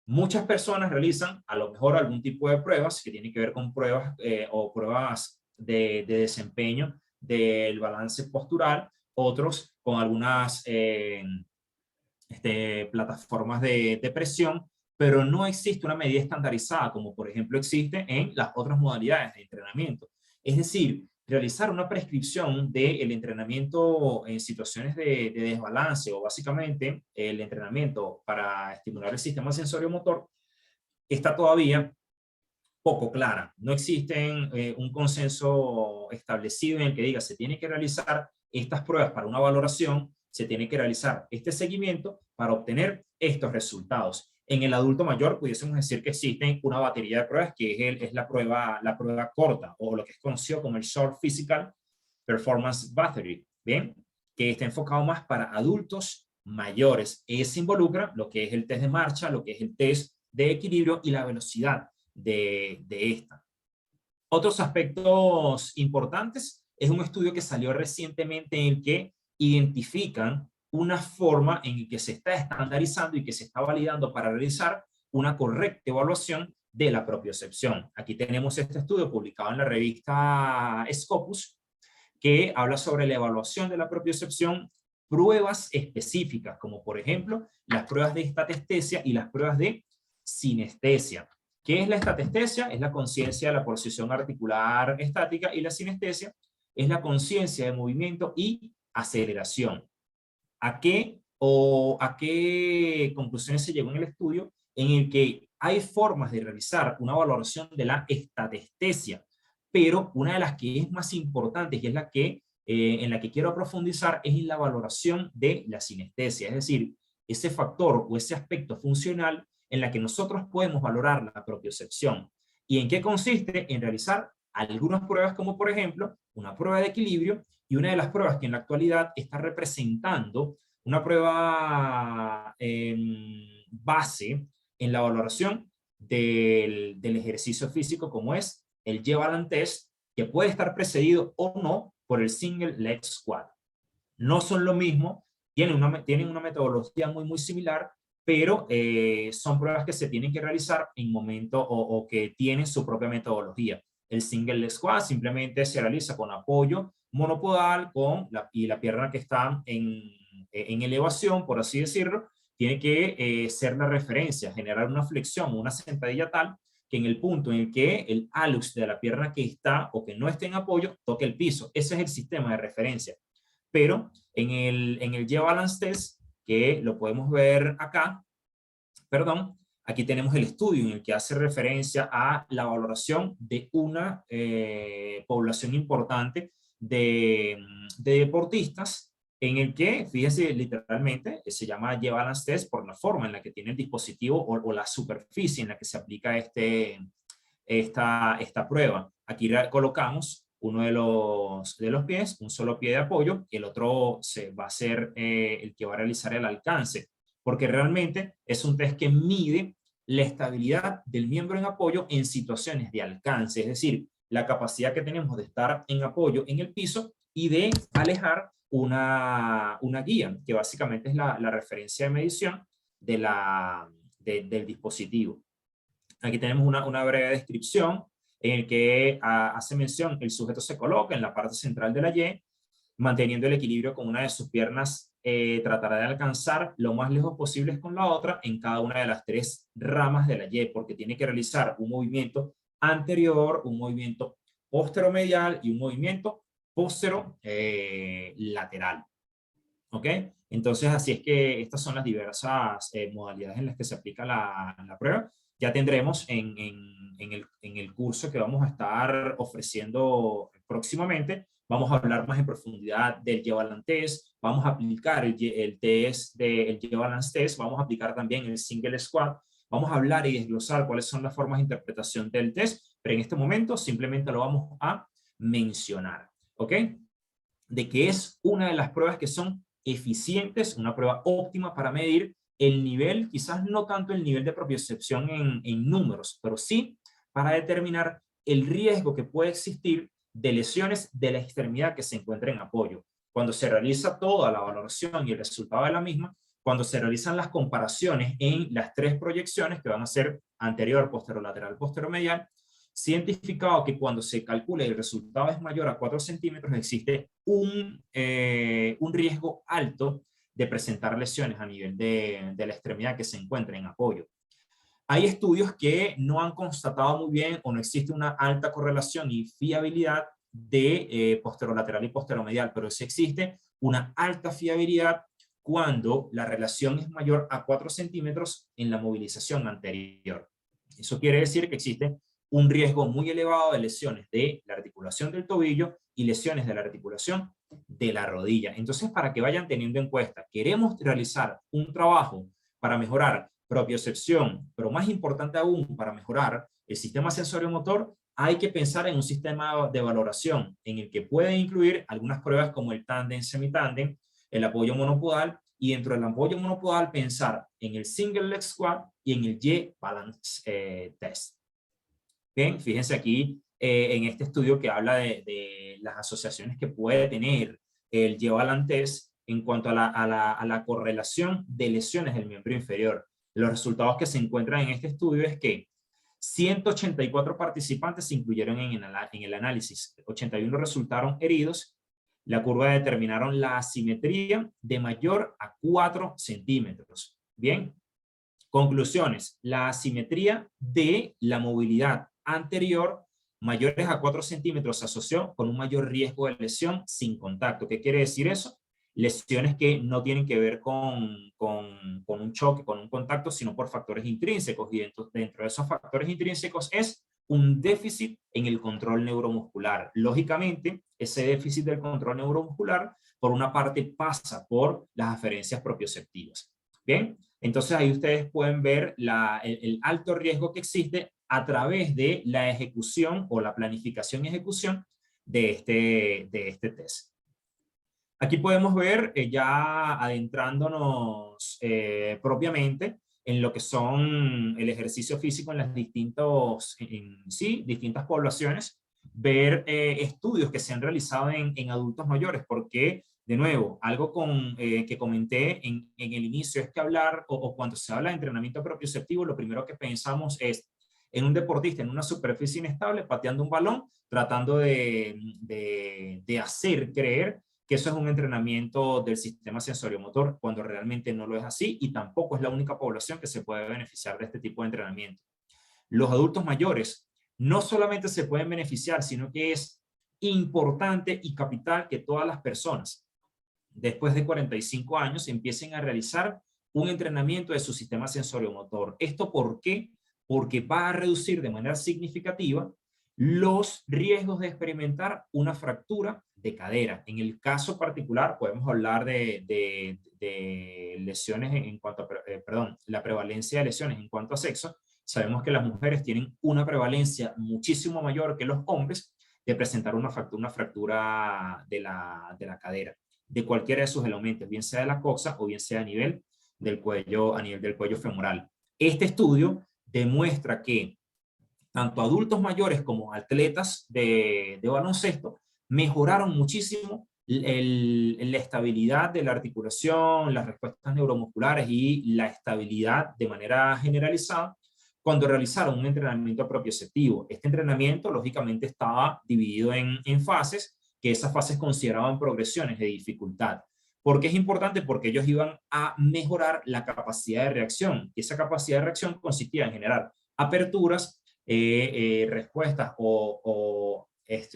muchas personas realizan a lo mejor algún tipo de pruebas que tienen que ver con pruebas o pruebas de desempeño del balance postural, otros con algunas plataformas de presión, pero no existe una medida estandarizada como por ejemplo existe en las otras modalidades de entrenamiento. Es decir, realizar una prescripción del entrenamiento en situaciones de desbalance o básicamente el entrenamiento para estimular el sistema sensorio-motor está todavía poco clara. No existe un consenso establecido en el que diga se tiene que realizar estas pruebas para una valoración, se tiene que realizar este seguimiento para obtener estos resultados. En el adulto mayor pudiésemos decir que existen una batería de pruebas que es la prueba corta o lo que es conocido como el Short Physical Performance Battery, ¿bien? Que está enfocado más para adultos mayores. Ese involucra lo que es el test de marcha, lo que es el test de equilibrio y la velocidad de esta. Otros aspectos importantes es un estudio que salió recientemente en el que identifican una forma en la que se está estandarizando y que se está validando para realizar una correcta evaluación de la propiocepción. Aquí tenemos este estudio publicado en la revista Scopus que habla sobre la evaluación de la propiocepción, pruebas específicas, como por ejemplo las pruebas de estatestesia y las pruebas de sinestesia. ¿Qué es la estatestesia? Es la conciencia de la posición articular estática y la sinestesia es la conciencia de movimiento y aceleración. ¿A qué conclusiones se llegó en el estudio? En el que hay formas de realizar una valoración de la estatestesia, pero una de las que es más importante y es la que, en la que quiero profundizar es en la valoración de la sinestesia, es decir, ese factor o ese aspecto funcional en la que nosotros podemos valorar la propiocepción. ¿Y en qué consiste? En realizar algunas pruebas como por ejemplo una prueba de equilibrio y una de las pruebas que en la actualidad está representando una prueba base en la valoración del ejercicio físico como es el Yevalan Test, que puede estar precedido o no por el Single Leg Squat. No son lo mismo, tienen una metodología muy similar, pero son pruebas que se tienen que realizar en momento o que tienen su propia metodología. El single leg squat simplemente se realiza con apoyo monopodal y la pierna que está en elevación, por así decirlo, tiene que ser la referencia, generar una flexión, una sentadilla tal que en el punto en el que el hallux de la pierna que está o que no esté en apoyo toque el piso. Ese es el sistema de referencia. Pero en el Yebalance Test, que lo podemos ver acá, perdón, aquí tenemos el estudio en el que hace referencia a la valoración de una población importante de deportistas, en el que, fíjense, literalmente se llama Yebalance Test por la forma en la que tiene el dispositivo o la superficie en la que se aplica esta prueba. Aquí colocamos uno de los pies, un solo pie de apoyo, y el otro va a ser el que va a realizar el alcance, porque realmente es un test que mide la estabilidad del miembro en apoyo en situaciones de alcance, es decir, la capacidad que tenemos de estar en apoyo en el piso y de alejar una guía, que básicamente es la referencia de medición del dispositivo. Aquí tenemos una breve descripción en el que hace mención que el sujeto se coloca en la parte central de la Y, manteniendo el equilibrio con una de sus piernas, tratará de alcanzar lo más lejos posible con la otra en cada una de las tres ramas de la Y, porque tiene que realizar un movimiento anterior, un movimiento posteromedial y un movimiento lateral. ¿Ok? Entonces, así es que estas son las diversas modalidades en las que se aplica la prueba. Ya tendremos en el curso que vamos a estar ofreciendo próximamente, vamos a hablar más en profundidad del J-Balance Test, vamos a aplicar el test del J-Balance Test, vamos a aplicar también el Single Squat, vamos a hablar y desglosar cuáles son las formas de interpretación del test, pero en este momento simplemente lo vamos a mencionar, ¿ok? De que es una de las pruebas que son eficientes, una prueba óptima para medir el nivel, quizás no tanto el nivel de propiocepción en números, pero sí para determinar el riesgo que puede existir de lesiones de la extremidad que se encuentra en apoyo. Cuando se realiza toda la valoración y el resultado de la misma, cuando se realizan las comparaciones en las tres proyecciones que van a ser anterior, posterolateral, posteromedial, se ha identificado que cuando se calcula y el resultado es mayor a 4 centímetros, existe un riesgo alto de presentar lesiones a nivel de la extremidad que se encuentra en apoyo. Hay estudios que no han constatado muy bien o no existe una alta correlación y fiabilidad de posterolateral y posteromedial, pero sí existe una alta fiabilidad cuando la relación es mayor a 4 centímetros en la movilización anterior. Eso quiere decir que existe un riesgo muy elevado de lesiones de la articulación del tobillo y lesiones de la articulación de la rodilla. Entonces, para que vayan teniendo en cuenta, queremos realizar un trabajo para mejorar propiocepción, pero más importante aún, para mejorar el sistema sensorio-motor, hay que pensar en un sistema de valoración en el que puede incluir algunas pruebas como el tándem, semitándem, el apoyo monopodal, y dentro del apoyo monopodal pensar en el single leg squat y en el J-Balance Test. Bien, fíjense aquí en este estudio que habla de las asociaciones que puede tener el J-Balance Test en cuanto a la correlación de lesiones del miembro inferior. Los resultados que se encuentran en este estudio es que 184 participantes se incluyeron en el análisis, 81 resultaron heridos. La curva determinaron la asimetría de mayor a 4 centímetros. Bien, conclusiones. La asimetría de la movilidad anterior mayores a 4 centímetros se asoció con un mayor riesgo de lesión sin contacto. ¿Qué quiere decir eso? Lesiones que no tienen que ver con un choque, con un contacto, sino por factores intrínsecos. Y dentro de esos factores intrínsecos es un déficit en el control neuromuscular. Lógicamente, ese déficit del control neuromuscular, por una parte, pasa por las aferencias propioceptivas. Bien, entonces ahí ustedes pueden ver el alto riesgo que existe a través de la ejecución o la planificación y ejecución de este test. Aquí podemos ver, ya adentrándonos propiamente en lo que son el ejercicio físico en las distintas poblaciones, ver estudios que se han realizado en adultos mayores, porque, de nuevo, algo que comenté en el inicio es que o cuando se habla de entrenamiento propioceptivo, lo primero que pensamos es en un deportista en una superficie inestable, pateando un balón, tratando de hacer creer que eso es un entrenamiento del sistema sensorio-motor, cuando realmente no lo es así, y tampoco es la única población que se puede beneficiar de este tipo de entrenamiento. Los adultos mayores no solamente se pueden beneficiar, sino que es importante y capital que todas las personas, después de 45 años, empiecen a realizar un entrenamiento de su sistema sensorio-motor. ¿Esto por qué? Porque va a reducir de manera significativa los riesgos de experimentar una fractura de cadera. En el caso particular, podemos hablar de lesiones en cuanto a, la prevalencia de lesiones en cuanto a sexo. Sabemos que las mujeres tienen una prevalencia muchísimo mayor que los hombres de presentar una fractura de la cadera, de cualquiera de sus elementos, bien sea de la coxa o bien sea a nivel del cuello femoral. Este estudio demuestra que tanto adultos mayores como atletas de baloncesto mejoraron muchísimo la estabilidad de la articulación, las respuestas neuromusculares y la estabilidad de manera generalizada cuando realizaron un entrenamiento propioceptivo. Este entrenamiento, lógicamente, estaba dividido en fases, que esas fases consideraban progresiones de dificultad. ¿Por qué es importante? Porque ellos iban a mejorar la capacidad de reacción. Y esa capacidad de reacción consistía en generar aperturas, respuestas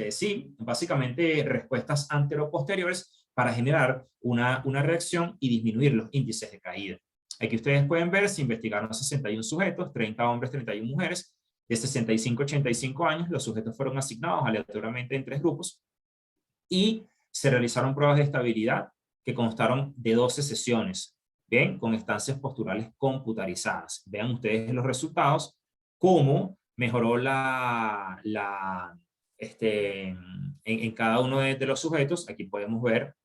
sí, básicamente respuestas anteroposteriores para generar una reacción y disminuir los índices de caída. Aquí ustedes pueden ver, se investigaron 61 sujetos, 30 hombres, 31 mujeres, de 65 a 85 años. Los sujetos fueron asignados aleatoriamente en 3 grupos y se realizaron pruebas de estabilidad que constaron de 12 sesiones, ¿bien? Con estancias posturales computarizadas. Vean ustedes los resultados, cómo mejoró en cada uno de los sujetos. Aquí podemos ver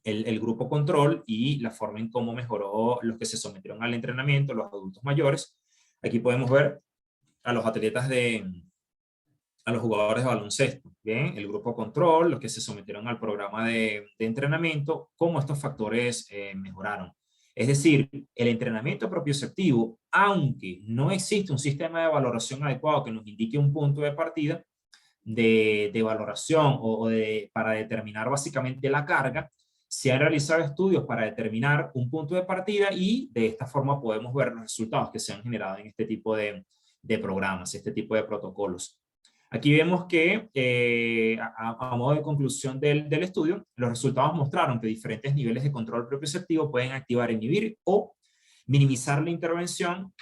el grupo control y la forma en cómo mejoró los que se sometieron al entrenamiento, los adultos mayores. Aquí podemos ver a los atletas a los jugadores de baloncesto, ¿bien? El grupo control, los que se sometieron al programa de entrenamiento, cómo estos factores mejoraron. Es decir, el entrenamiento propioceptivo, aunque no existe un sistema de valoración adecuado que nos indique un punto de partida de valoración para determinar básicamente la carga, se han realizado estudios para determinar un punto de partida y de esta forma podemos ver los resultados que se han generado en este tipo de programas, este tipo de protocolos. Aquí vemos que, a modo de conclusión del estudio, los resultados mostraron que diferentes niveles de control propioceptivo pueden activar, inhibir o minimizar la intervención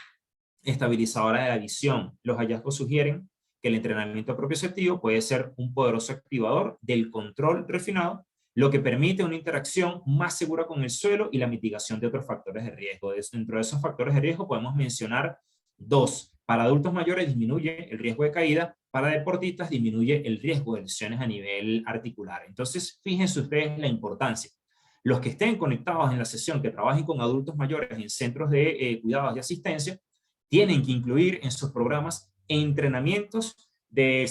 estabilizadora de la visión. Los hallazgos sugieren que el entrenamiento propioceptivo puede ser un poderoso activador del control refinado, lo que permite una interacción más segura con el suelo y la mitigación de otros factores de riesgo. Dentro de esos factores de riesgo podemos mencionar 2. Para adultos mayores disminuye el riesgo de caída, para deportistas disminuye el riesgo de lesiones a nivel articular. Entonces, fíjense ustedes la importancia. Los que estén conectados en la sesión, que trabajen con adultos mayores en centros de cuidados y asistencia, tienen que incluir en sus programas entrenamientos de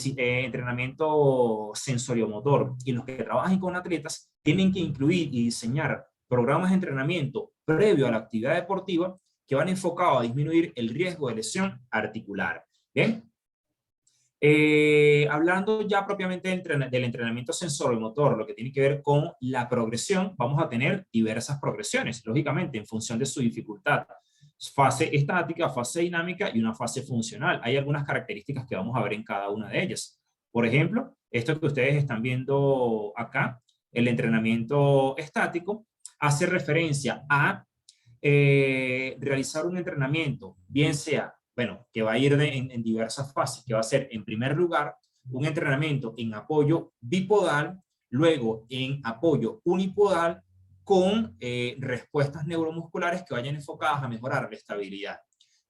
entrenamiento sensoriomotor, y los que trabajen con atletas tienen que incluir y diseñar programas de entrenamiento previo a la actividad deportiva que van enfocados a disminuir el riesgo de lesión articular. ¿Bien? Hablando ya propiamente del entrenamiento sensoriomotor, lo que tiene que ver con la progresión, vamos a tener diversas progresiones, lógicamente, en función de su dificultad. Fase estática, fase dinámica y una fase funcional. Hay algunas características que vamos a ver en cada una de ellas. Por ejemplo, esto que ustedes están viendo acá, el entrenamiento estático, hace referencia a realizar un entrenamiento, bien sea, bueno, que va a ir en diversas fases, que va a ser, en primer lugar, un entrenamiento en apoyo bipodal, luego en apoyo unipodal, con respuestas neuromusculares que vayan enfocadas a mejorar la estabilidad.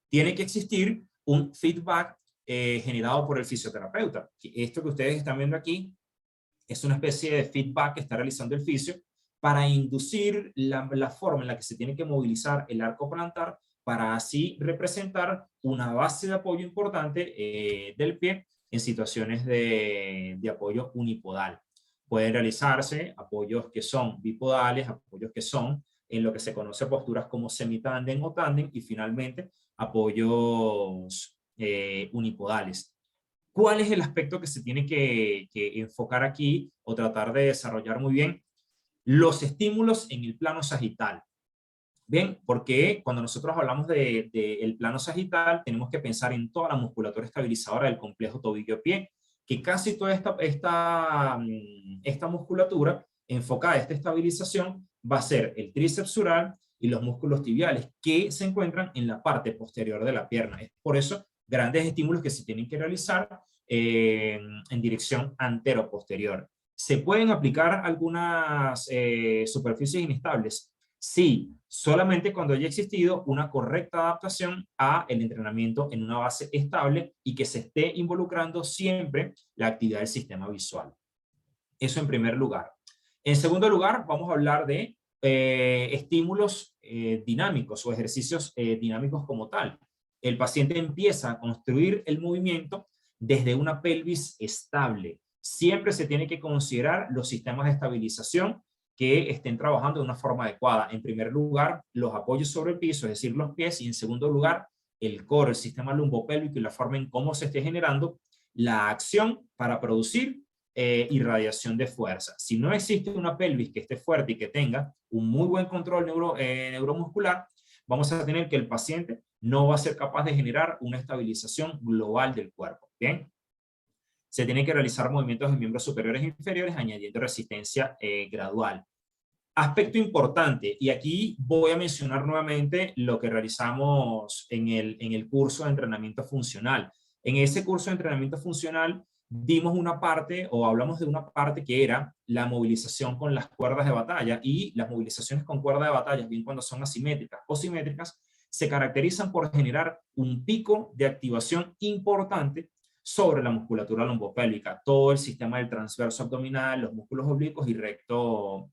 Tiene que existir un feedback generado por el fisioterapeuta. Esto que ustedes están viendo aquí es una especie de feedback que está realizando el fisio para inducir la forma en la que se tiene que movilizar el arco plantar para así representar una base de apoyo importante del pie en situaciones de apoyo unipodal. Pueden realizarse apoyos que son bipodales, apoyos que son en lo que se conoce posturas como semitándem o tándem, y finalmente apoyos unipodales. ¿Cuál es el aspecto que se tiene que enfocar aquí o tratar de desarrollar muy bien? Los estímulos en el plano sagital. Bien, porque cuando nosotros hablamos del plano sagital, tenemos que pensar en toda la musculatura estabilizadora del complejo tobillo-pie, que casi toda esta musculatura enfocada a esta estabilización va a ser el tríceps sural y los músculos tibiales, que se encuentran en la parte posterior de la pierna. Es por eso grandes estímulos que se tienen que realizar en dirección antero-posterior. ¿Se pueden aplicar algunas superficies inestables? Sí, solamente cuando haya existido una correcta adaptación a el entrenamiento en una base estable y que se esté involucrando siempre la actividad del sistema visual. Eso en primer lugar. En segundo lugar, vamos a hablar de estímulos dinámicos o ejercicios dinámicos como tal. el paciente empieza a construir el movimiento desde una pelvis estable. Siempre se tiene que considerar los sistemas de estabilización que estén trabajando de una forma adecuada. En primer lugar, los apoyos sobre el piso, es decir, los pies, y en segundo lugar, el core, el sistema lumbopélvico y la forma en cómo se esté generando la acción para producir irradiación de fuerza. Si no existe una pelvis que esté fuerte y que tenga un muy buen control neuromuscular, vamos a tener que el paciente no va a ser capaz de generar una estabilización global del cuerpo. Bien, se tienen que realizar movimientos de miembros superiores e inferiores añadiendo resistencia gradual. Aspecto importante, y aquí voy a mencionar nuevamente lo que realizamos en el curso de entrenamiento funcional. En ese curso de entrenamiento funcional dimos una parte, o hablamos de una parte que era la movilización con las cuerdas de batalla, y las movilizaciones con cuerda de batalla, bien cuando son asimétricas o simétricas, se caracterizan por generar un pico de activación importante sobre la musculatura lumbopélvica, todo el sistema del transverso abdominal, los músculos oblicuos y recto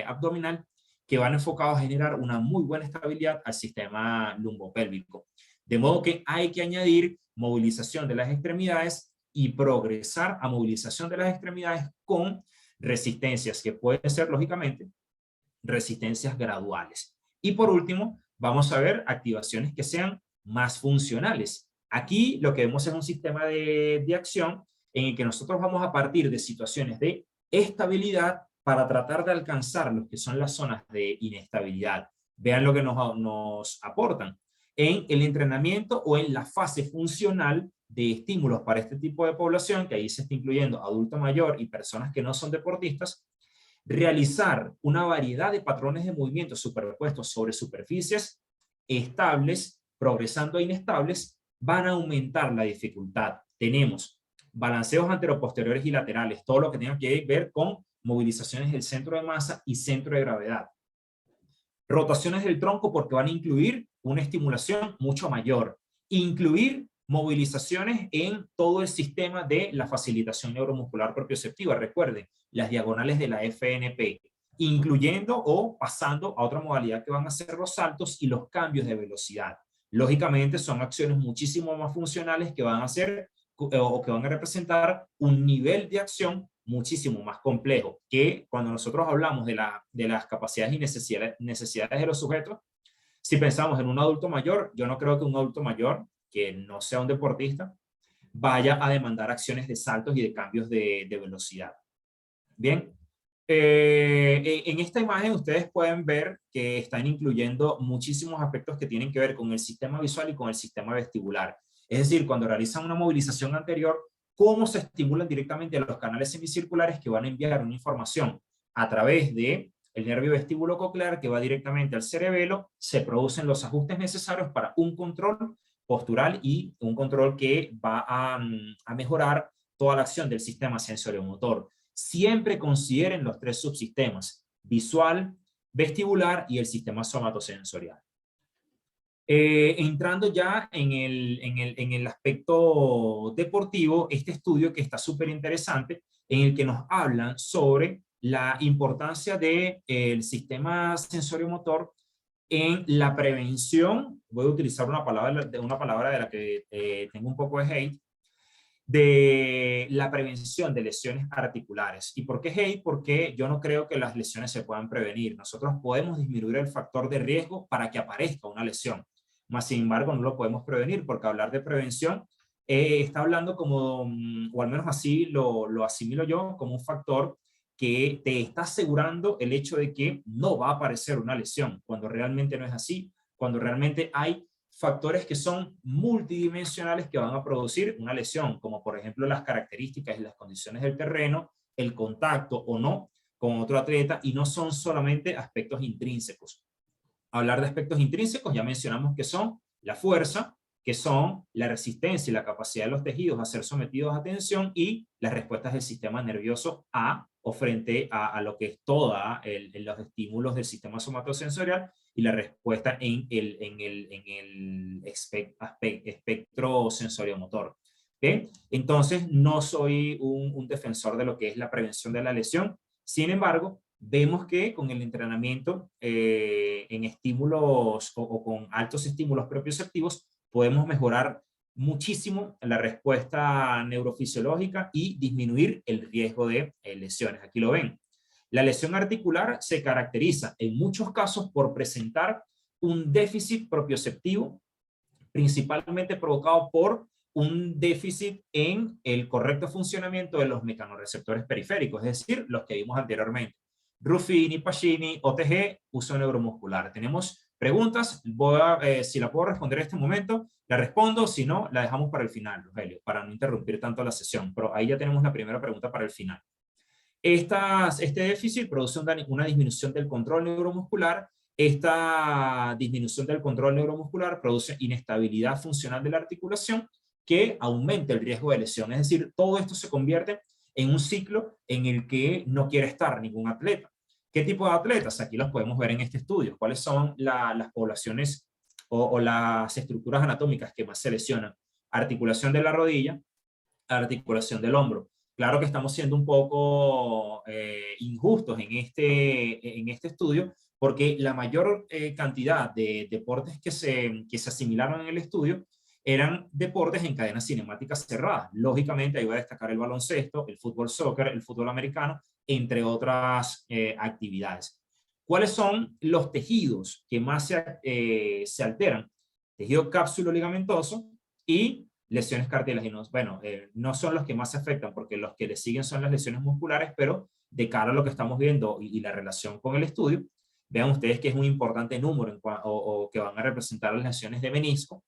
abdominal, que van enfocados a generar una muy buena estabilidad al sistema lumbopélvico. De modo que hay que añadir movilización de las extremidades y progresar a movilización de las extremidades con resistencias, que pueden ser, lógicamente, resistencias graduales. Y por último, vamos a ver activaciones que sean más funcionales. Aquí lo que vemos es un sistema de acción en el que nosotros vamos a partir de situaciones de estabilidad para tratar de alcanzar lo que son las zonas de inestabilidad. Vean lo que nos aportan. En el entrenamiento o en la fase funcional de estímulos para este tipo de población, que ahí se está incluyendo adulto mayor y personas que no son deportistas, realizar una variedad de patrones de movimiento superpuestos sobre superficies estables, progresando a inestables, van a aumentar la dificultad. Tenemos balanceos anteroposteriores y laterales, todo lo que tenga que ver con movilizaciones del centro de masa y centro de gravedad. Rotaciones del tronco porque van a incluir una estimulación mucho mayor. Incluir movilizaciones en todo el sistema de la facilitación neuromuscular propioceptiva. Recuerden, las diagonales de la FNP, incluyendo o pasando a otra modalidad que van a ser los saltos y los cambios de velocidad. Lógicamente son acciones muchísimo más funcionales que van a hacer o que van a representar un nivel de acción muchísimo más complejo, que cuando nosotros hablamos de las capacidades y necesidades de los sujetos, si pensamos en un adulto mayor, yo no creo que un adulto mayor que no sea un deportista vaya a demandar acciones de saltos y de cambios de velocidad. Bien, en esta imagen ustedes pueden ver que están incluyendo muchísimos aspectos que tienen que ver con el sistema visual y con el sistema vestibular. Es decir, cuando realizan una movilización anterior, cómo se estimulan directamente a los canales semicirculares que van a enviar una información a través de el nervio vestíbulo coclear que va directamente al cerebelo, se producen los ajustes necesarios para un control postural y un control que va a mejorar toda la acción del sistema sensoriomotor. Siempre consideren los tres subsistemas, visual, vestibular y el sistema somatosensorial. Entrando ya en el aspecto deportivo, este estudio que está súper interesante, en el que nos hablan sobre la importancia del sistema sensoriomotor en la prevención. Voy a utilizar una palabra de la que tengo un poco de hate, de la prevención de lesiones articulares. ¿Y por qué hate? Porque yo no creo que las lesiones se puedan prevenir. Nosotros podemos disminuir el factor de riesgo para que aparezca una lesión, mas sin embargo no lo podemos prevenir, porque hablar de prevención está hablando como, o al menos así lo asimilo yo, como un factor que te está asegurando el hecho de que no va a aparecer una lesión, cuando realmente no es así, cuando realmente hay factores que son multidimensionales que van a producir una lesión, como por ejemplo las características y las condiciones del terreno, el contacto o no con otro atleta, y no son solamente aspectos intrínsecos. Hablar de aspectos intrínsecos, ya mencionamos que son la fuerza, que son la resistencia y la capacidad de los tejidos a ser sometidos a tensión, y las respuestas del sistema nervioso a o frente a lo que es toda los estímulos del sistema somatosensorial, y la respuesta en el espectro sensoriomotor. ¿Okay? Entonces, no soy un defensor de lo que es la prevención de la lesión. Sin embargo, vemos que con el entrenamiento en estímulos o con altos estímulos propioceptivos podemos mejorar muchísimo la respuesta neurofisiológica y disminuir el riesgo de lesiones. Aquí lo ven. La lesión articular se caracteriza en muchos casos por presentar un déficit propioceptivo, principalmente provocado por un déficit en el correcto funcionamiento de los mecanorreceptores periféricos, es decir, los que vimos anteriormente. Ruffini, Pacini, OTG, uso neuromuscular. Tenemos preguntas, si la puedo responder en este momento, la respondo, si no, la dejamos para el final, Rogelio, para no interrumpir tanto la sesión, pero ahí ya tenemos la primera pregunta para el final. Este déficit produce una disminución del control neuromuscular. Esta disminución del control neuromuscular produce inestabilidad funcional de la articulación que aumenta el riesgo de lesión. Es decir, todo esto se convierte en un ciclo en el que no quiere estar ningún atleta. ¿Qué tipo de atletas? Aquí los podemos ver en este estudio. ¿Cuáles son las poblaciones o las estructuras anatómicas que más se lesionan? Articulación de la rodilla, articulación del hombro. Claro que estamos siendo un poco injustos en este estudio, porque la mayor cantidad de deportes que se asimilaron en el estudio eran deportes en cadenas cinemáticas cerradas. Lógicamente, ahí voy a destacar el baloncesto, el fútbol soccer, el fútbol americano, entre otras actividades. ¿Cuáles son los tejidos que más se alteran? Tejido cápsulo ligamentoso y lesiones cartilaginosas. Bueno, no son los que más se afectan, porque los que le siguen son las lesiones musculares, pero de cara a lo que estamos viendo y la relación con el estudio, vean ustedes que es un importante número o que van a representar las lesiones de menisco,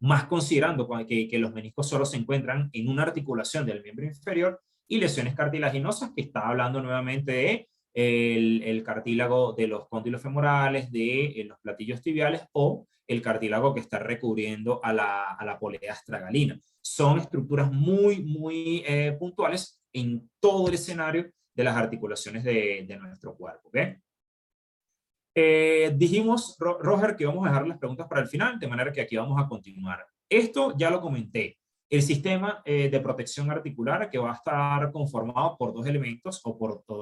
más considerando que los meniscos solo se encuentran en una articulación del miembro inferior, y lesiones cartilaginosas, que está hablando nuevamente de el cartílago de los cóndilos femorales, de los platillos tibiales, o el cartílago que está recubriendo a la polea astragalina. Son estructuras muy puntuales en todo el escenario de las articulaciones de nuestro cuerpo. ¿Okay? Dijimos, Roger, que vamos a dejar las preguntas para el final, de manera que aquí vamos a continuar. Esto ya lo comenté. El sistema de protección articular, que va a estar conformado por dos elementos,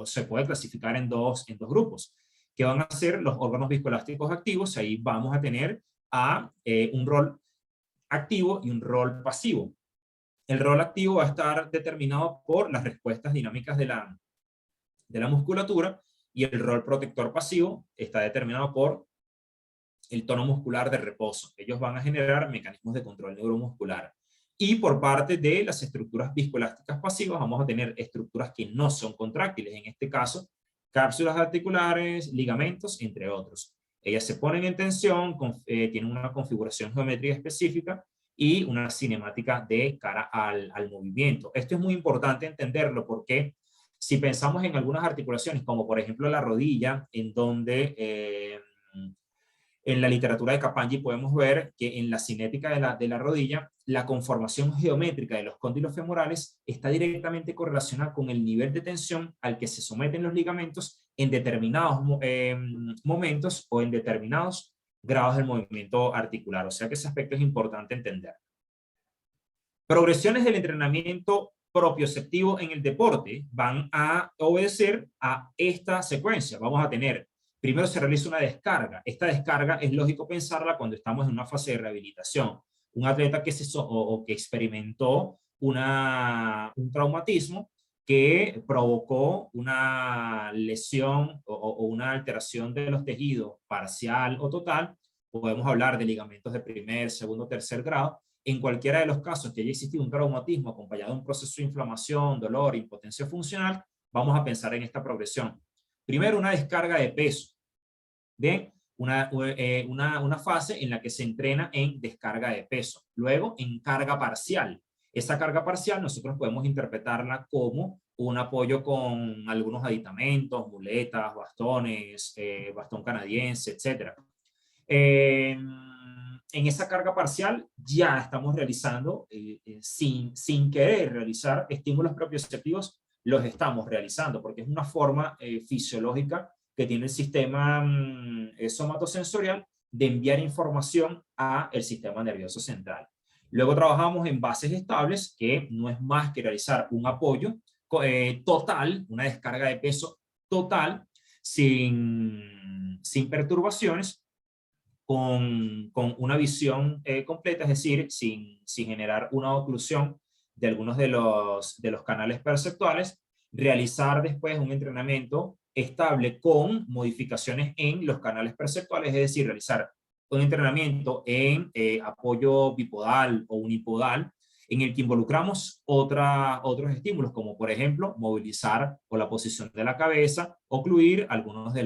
se puede clasificar en dos grupos, que van a ser los órganos viscoelásticos activos. Ahí vamos a tener un rol activo y un rol pasivo. El rol activo va a estar determinado por las respuestas dinámicas de la musculatura, y el rol protector pasivo está determinado por el tono muscular de reposo. Ellos van a generar mecanismos de control neuromuscular. Y por parte de las estructuras viscoelásticas pasivas vamos a tener estructuras que no son contráctiles, en este caso cápsulas articulares, ligamentos, entre otros. Ellas se ponen en tensión, tienen una configuración geométrica específica y una cinemática de cara al movimiento. Esto es muy importante entenderlo, porque si pensamos en algunas articulaciones, como por ejemplo la rodilla, en donde en la literatura de Capanggi podemos ver que en la cinética de la rodilla, la conformación geométrica de los cóndilos femorales está directamente correlacionada con el nivel de tensión al que se someten los ligamentos en determinados momentos o en determinados grados del movimiento articular. O sea que ese aspecto es importante entender. Progresiones del entrenamiento propioceptivo en el deporte van a obedecer a esta secuencia. Vamos a tener, primero se realiza una descarga. Esta descarga es lógico pensarla cuando estamos en una fase de rehabilitación. Un atleta que experimentó un traumatismo que provocó una lesión o una alteración de los tejidos parcial o total, podemos hablar de ligamentos de primer, segundo, tercer grado. En cualquiera de los casos que haya existido un traumatismo acompañado de un proceso de inflamación, dolor, impotencia funcional, vamos a pensar en esta progresión. Primero, una descarga de peso. Bien, una fase en la que se entrena en descarga de peso. Luego, en carga parcial. Esa carga parcial nosotros podemos interpretarla como un apoyo con algunos aditamentos, muletas, bastones, bastón canadiense, etc. En esa carga parcial ya estamos realizando, sin querer realizar estímulos propioceptivos, los estamos realizando, porque es una forma fisiológica que tiene el sistema somatosensorial de enviar información al sistema nervioso central. Luego trabajamos en bases estables, que no es más que realizar un apoyo total, una descarga de peso total, sin perturbaciones, con una visión completa, es decir, sin generar una oclusión de algunos de los canales perceptuales, realizar después un entrenamiento estable con modificaciones en los canales perceptuales, es decir, realizar un entrenamiento en apoyo bipodal o unipodal, en el que involucramos otros estímulos, como por ejemplo movilizar o la posición de la cabeza, ocluir algunos de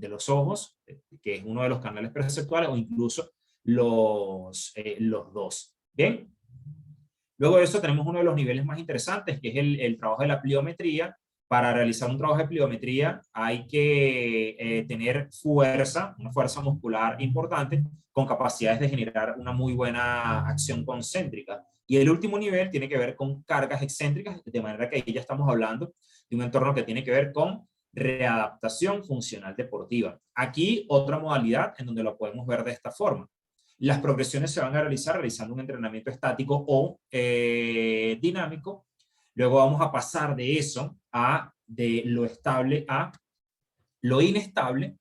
los ojos, que es uno de los canales perceptuales, o incluso los dos. Bien. Luego de eso tenemos uno de los niveles más interesantes, que es el trabajo de la pliometría. Para realizar un trabajo de pliometría hay que tener fuerza, una fuerza muscular importante, con capacidades de generar una muy buena acción concéntrica. Y el último nivel tiene que ver con cargas excéntricas, de manera que ahí ya estamos hablando de un entorno que tiene que ver con readaptación funcional deportiva. Aquí otra modalidad en donde lo podemos ver de esta forma. Las progresiones se van a realizar realizando un entrenamiento estático o dinámico. Luego vamos a pasar de eso de lo estable a lo inestable.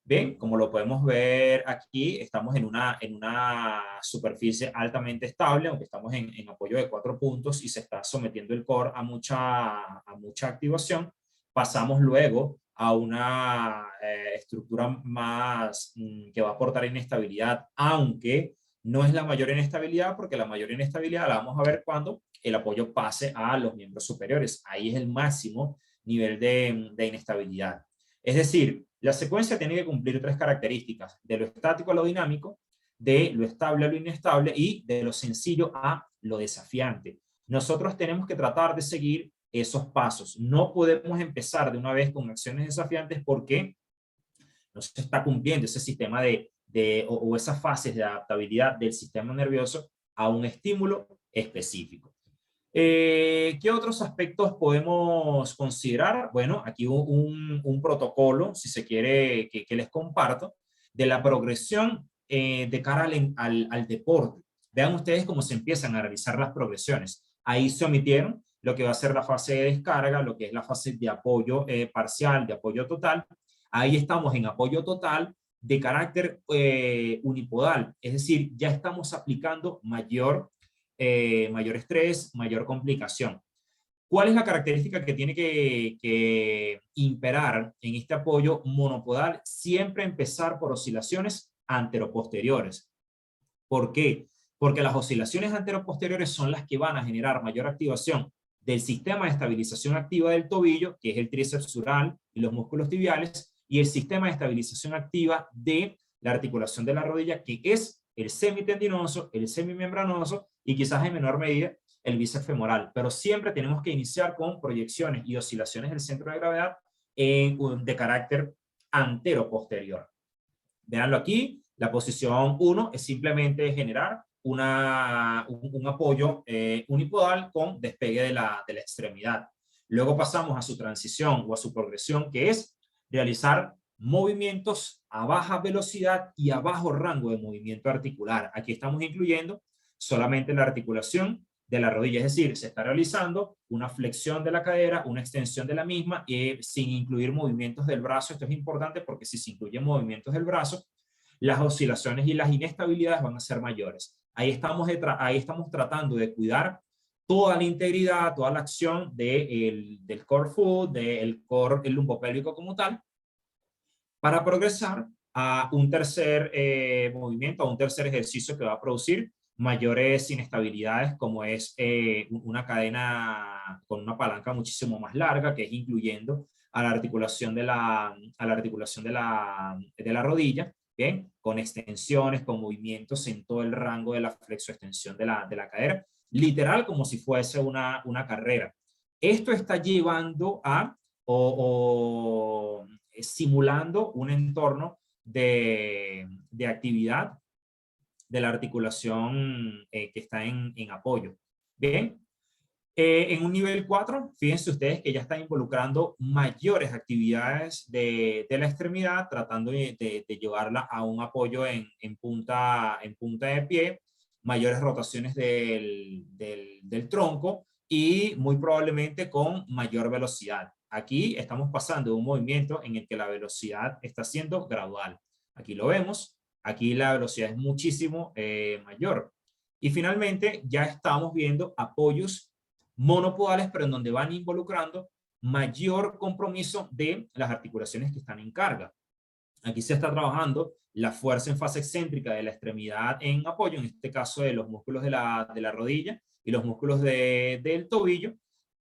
Bien, como lo podemos ver aquí, estamos en una superficie altamente estable, aunque estamos en apoyo de 4 puntos y se está sometiendo el core a mucha activación. Pasamos luego a una estructura más que va a aportar inestabilidad, aunque no es la mayor inestabilidad, porque la mayor inestabilidad la vamos a ver cuando el apoyo pase a los miembros superiores. Ahí es el máximo nivel de inestabilidad. Es decir, la secuencia tiene que cumplir 3 características: de lo estático a lo dinámico, de lo estable a lo inestable y de lo sencillo a lo desafiante. Nosotros tenemos que tratar de seguir esos pasos. No podemos empezar de una vez con acciones desafiantes porque no se está cumpliendo ese sistema o esas fases de adaptabilidad del sistema nervioso a un estímulo específico. ¿Qué otros aspectos podemos considerar? Bueno, aquí un protocolo, si se quiere, que les comparto, de la progresión de cara al deporte. Vean ustedes cómo se empiezan a realizar las progresiones. Ahí se omitieron lo que va a ser la fase de descarga, lo que es la fase de apoyo parcial, de apoyo total. Ahí estamos en apoyo total de carácter unipodal, es decir, ya estamos aplicando mayor estrés, mayor complicación. ¿Cuál es la característica que tiene que imperar en este apoyo monopodal? Siempre empezar por oscilaciones anteroposteriores. ¿Por qué? Porque las oscilaciones anteroposteriores son las que van a generar mayor activación del sistema de estabilización activa del tobillo, que es el tríceps sural y los músculos tibiales, y el sistema de estabilización activa de la articulación de la rodilla, que es el semitendinoso, el semimembranoso y quizás en menor medida el bíceps femoral. Pero siempre tenemos que iniciar con proyecciones y oscilaciones del centro de gravedad de carácter antero-posterior. Veanlo aquí, la posición 1 es simplemente generar un apoyo unipodal con despegue de la extremidad. Luego pasamos a su transición o a su progresión, que es realizar movimientos a baja velocidad y a bajo rango de movimiento articular. Aquí estamos incluyendo solamente la articulación de la rodilla, es decir, se está realizando una flexión de la cadera, una extensión de la misma, sin incluir movimientos del brazo. Esto es importante porque si se incluyen movimientos del brazo, las oscilaciones y las inestabilidades van a ser mayores. Ahí estamos tratando de cuidar toda la integridad, toda la acción del core foot, del core, el lumbopélvico como tal, para progresar a un tercer movimiento, a un tercer ejercicio que va a producir mayores inestabilidades, como es una cadena con una palanca muchísimo más larga, que es incluyendo a la articulación de la rodilla, ¿bien? Con extensiones, con movimientos en todo el rango de la flexoextensión de la cadera, literal como si fuese una carrera. Esto está llevando a, simulando un entorno de actividad de la articulación que está en apoyo. Bien, en un nivel 4, fíjense ustedes que ya están involucrando mayores actividades de la extremidad, tratando de llevarla a un apoyo en punta de pie, mayores rotaciones del tronco y muy probablemente con mayor velocidad. Aquí estamos pasando de un movimiento en el que la velocidad está siendo gradual. Aquí lo vemos. Aquí la velocidad es muchísimo mayor. Y finalmente ya estamos viendo apoyos monopodales, pero en donde van involucrando mayor compromiso de las articulaciones que están en carga. Aquí se está trabajando la fuerza en fase excéntrica de la extremidad en apoyo, en este caso de los músculos de la rodilla y los músculos del tobillo,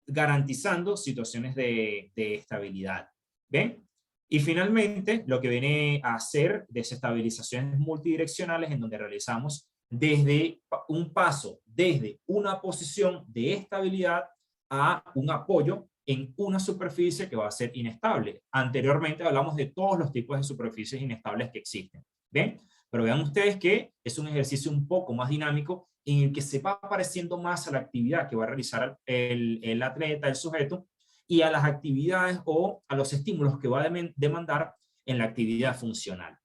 garantizando situaciones de estabilidad. ¿Ven? Y finalmente, lo que viene a hacer desestabilizaciones multidireccionales en donde realizamos desde un paso, desde una posición de estabilidad a un apoyo en una superficie que va a ser inestable. Anteriormente hablamos de todos los tipos de superficies inestables que existen. ¿Ven? Pero vean ustedes que es un ejercicio un poco más dinámico en el que se va pareciendo más a la actividad que va a realizar el atleta, el sujeto, y a las actividades o a los estímulos que va a demandar en la actividad funcional.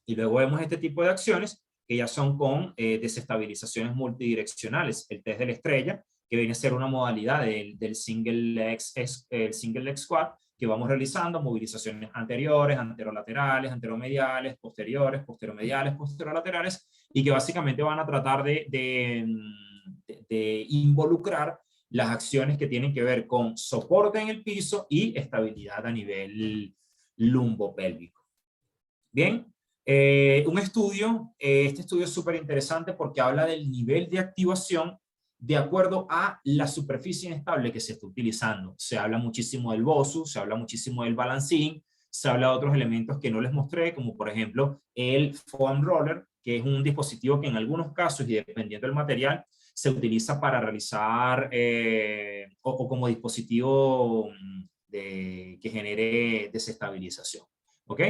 Y luego vemos este tipo de acciones que ya son con desestabilizaciones multidireccionales. El test de la estrella, que viene a ser una modalidad del single leg squat, que vamos realizando movilizaciones anteriores, anterolaterales, anteromediales, posteriores, posteromediales, posterolaterales, y que básicamente van a tratar de involucrar las acciones que tienen que ver con soporte en el piso y estabilidad a nivel lumbopélvico. Bien, un estudio, este estudio es súper interesante porque habla del nivel de activación de acuerdo a la superficie inestable que se está utilizando. Se habla muchísimo del BOSU, se habla muchísimo del balancín, se habla de otros elementos que no les mostré, como por ejemplo el foam roller, que es un dispositivo que en algunos casos, y dependiendo del material, se utiliza para realizar o como dispositivo que genere desestabilización. ¿Ok?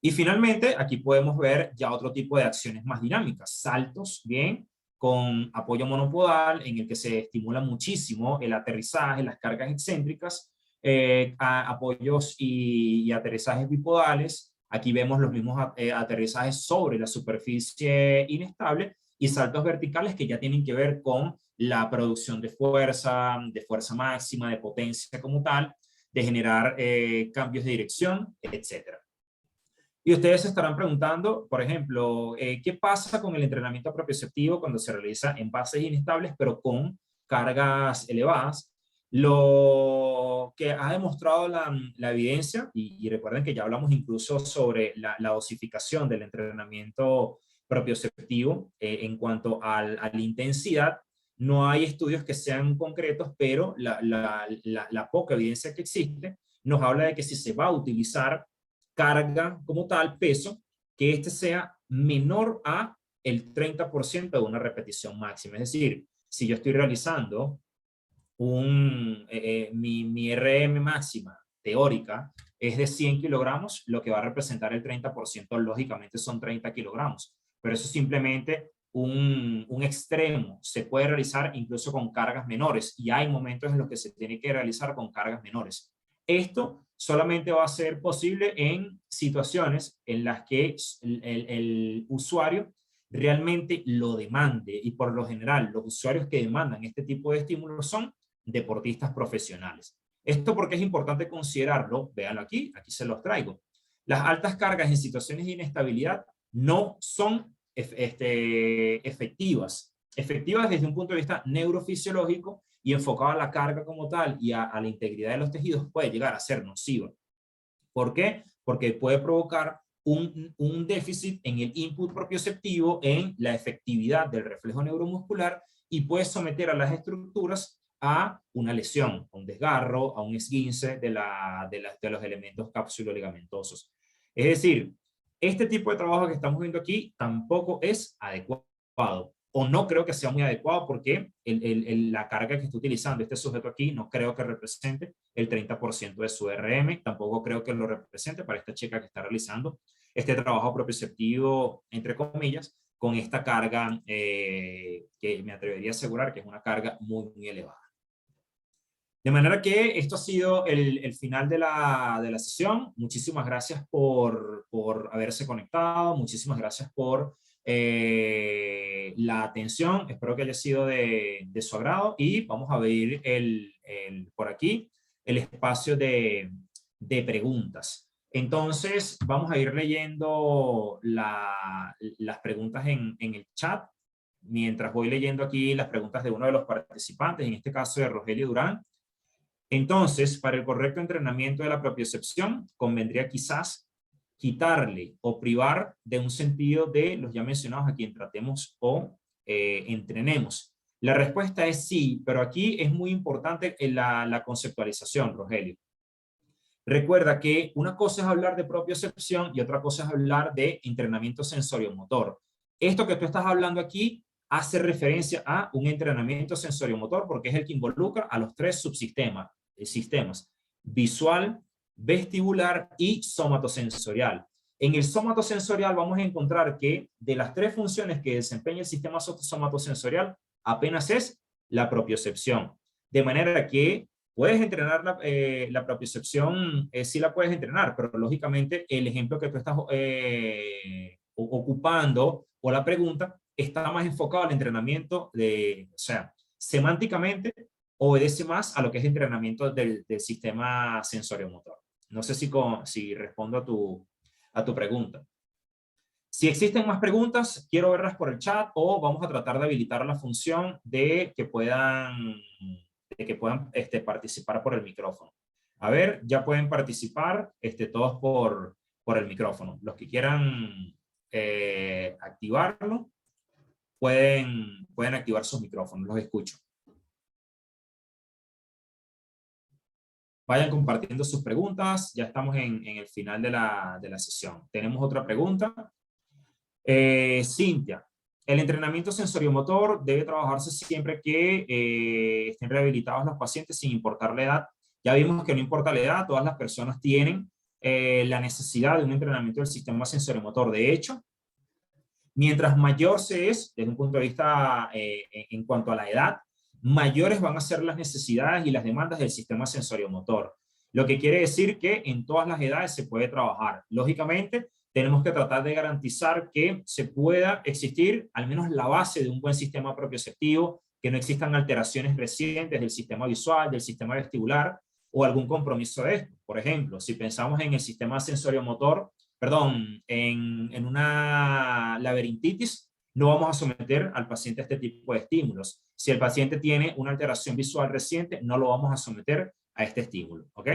Y finalmente, aquí podemos ver ya otro tipo de acciones más dinámicas. Saltos, bien, con apoyo monopodal, en el que se estimula muchísimo el aterrizaje, las cargas excéntricas, apoyos y aterrizajes bipodales. Aquí vemos los mismos aterrizajes sobre la superficie inestable y saltos verticales que ya tienen que ver con la producción de fuerza máxima, de potencia como tal, de generar cambios de dirección, etcétera. Y ustedes se estarán preguntando, por ejemplo, ¿qué pasa con el entrenamiento propioceptivo cuando se realiza en bases inestables, pero con cargas elevadas? Lo que ha demostrado la evidencia, y recuerden que ya hablamos incluso sobre la dosificación del entrenamiento propioceptivo en cuanto a la intensidad, no hay estudios que sean concretos, pero la poca evidencia que existe nos habla de que si se va a utilizar carga como tal, peso, que este sea menor a el 30% de una repetición máxima. Es decir, si yo estoy realizando mi RM máxima teórica es de 100 kilogramos, lo que va a representar el 30% lógicamente son 30 kilogramos. Pero eso es simplemente un extremo. Se puede realizar incluso con cargas menores y hay momentos en los que se tiene que realizar con cargas menores. Esto solamente va a ser posible en situaciones en las que el usuario realmente lo demande, y por lo general los usuarios que demandan este tipo de estímulos son deportistas profesionales. Esto porque es importante considerarlo, véanlo aquí se los traigo. Las altas cargas en situaciones de inestabilidad no son efectivas desde un punto de vista neurofisiológico, y enfocado a la carga como tal y a la integridad de los tejidos puede llegar a ser nociva. ¿Por qué? Porque puede provocar un déficit en el input propioceptivo, en la efectividad del reflejo neuromuscular, y puede someter a las estructuras a una lesión, a un desgarro, a un esguince de los elementos cápsulo-ligamentosos. Es decir, este tipo de trabajo que estamos viendo aquí tampoco es adecuado, o no creo que sea muy adecuado, porque la carga que está utilizando este sujeto aquí no creo que represente el 30% de su RM, tampoco creo que lo represente para esta chica que está realizando este trabajo propioceptivo, entre comillas, con esta carga que me atrevería a asegurar que es una carga muy, muy elevada. De manera que esto ha sido el final de la sesión. Muchísimas gracias por haberse conectado, muchísimas gracias por la atención, espero que haya sido de su agrado, y vamos a abrir por aquí el espacio de preguntas. Entonces, vamos a ir leyendo las preguntas en el chat, mientras voy leyendo aquí las preguntas de uno de los participantes, en este caso de Rogelio Durán. Entonces, para el correcto entrenamiento de la propiocepción, convendría quizás quitarle o privar de un sentido de los ya mencionados a quien tratemos o entrenemos. La respuesta es sí, pero aquí es muy importante la conceptualización, Rogelio. Recuerda que una cosa es hablar de propiocepción y otra cosa es hablar de entrenamiento sensoriomotor. Esto que tú estás hablando aquí hace referencia a un entrenamiento sensoriomotor porque es el que involucra a los tres subsistemas, sistemas visual, vestibular y somatosensorial. En el somatosensorial vamos a encontrar que de las tres funciones que desempeña el sistema somatosensorial, apenas es la propiocepción. De manera que puedes entrenar la propiocepción, sí la puedes entrenar, pero lógicamente el ejemplo que tú estás ocupando o la pregunta está más enfocado al entrenamiento o sea, semánticamente obedece más a lo que es entrenamiento del sistema sensoriomotor. No sé si respondo a tu pregunta. Si existen más preguntas, quiero verlas por el chat o vamos a tratar de habilitar la función de que puedan participar por el micrófono. A ver, ya pueden participar todos por el micrófono. Los que quieran activarlo, pueden activar sus micrófonos, los escucho. Vayan compartiendo sus preguntas, ya estamos en el final de la sesión. Tenemos otra pregunta. Cintia, el entrenamiento sensoriomotor debe trabajarse siempre que estén rehabilitados los pacientes sin importar la edad. Ya vimos que no importa la edad, todas las personas tienen la necesidad de un entrenamiento del sistema sensoriomotor. De hecho, mientras mayor se es, desde un punto de vista en cuanto a la edad, mayores van a ser las necesidades y las demandas del sistema sensoriomotor. Lo que quiere decir que en todas las edades se puede trabajar. Lógicamente, tenemos que tratar de garantizar que se pueda existir al menos la base de un buen sistema propioceptivo, que no existan alteraciones recientes del sistema visual, del sistema vestibular o algún compromiso de esto. Por ejemplo, si pensamos en el sistema sensoriomotor, perdón, en una laberintitis, no vamos a someter al paciente a este tipo de estímulos. Si el paciente tiene una alteración visual reciente, no lo vamos a someter a este estímulo, ¿ok?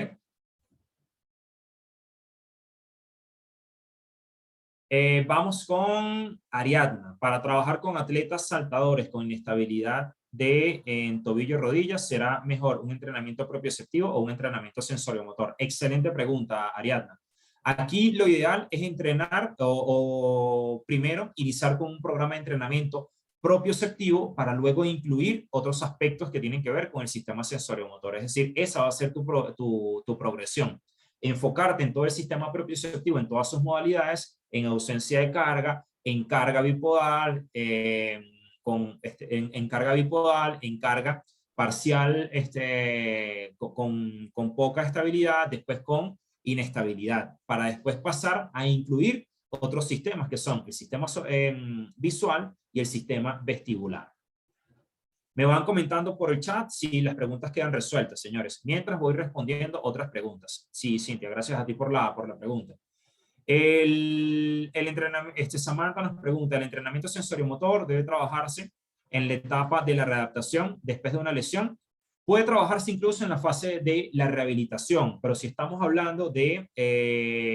Vamos con Ariadna. Para trabajar con atletas saltadores con inestabilidad en tobillo y rodillas, ¿será mejor un entrenamiento propioceptivo o un entrenamiento sensoriomotor? Excelente pregunta, Ariadna. Aquí lo ideal es entrenar o primero iniciar con un programa de entrenamiento propioceptivo para luego incluir otros aspectos que tienen que ver con el sistema sensoriomotor. Es decir, esa va a ser tu progresión. Enfocarte en todo el sistema propioceptivo, en todas sus modalidades, en ausencia de carga, en carga bipodal, en carga bipodal, en carga parcial con poca estabilidad, después con inestabilidad, para después pasar a incluir otros sistemas que son el sistema visual y el sistema vestibular. Me van comentando por el chat si las preguntas quedan resueltas, señores, mientras voy respondiendo otras preguntas. Sí, Cintia, gracias a ti por la pregunta. Samantha nos pregunta, ¿el entrenamiento sensoriomotor debe trabajarse en la etapa de la readaptación después de una lesión? Puede trabajarse incluso en la fase de la rehabilitación, pero si estamos hablando de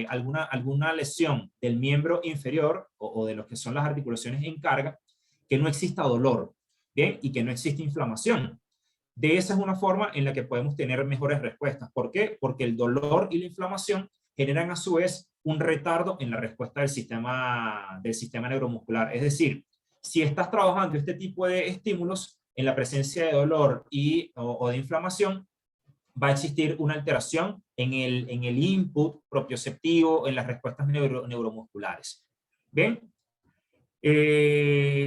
alguna lesión del miembro inferior o de lo que son las articulaciones en carga, que no exista dolor, ¿bien? Y que no exista inflamación. De esa es una forma en la que podemos tener mejores respuestas. ¿Por qué? Porque el dolor y la inflamación generan a su vez un retardo en la respuesta del sistema neuromuscular. Es decir, si estás trabajando este tipo de estímulos en la presencia de dolor o de inflamación, va a existir una alteración en el input propioceptivo, en las respuestas neuromusculares. ¿Ven?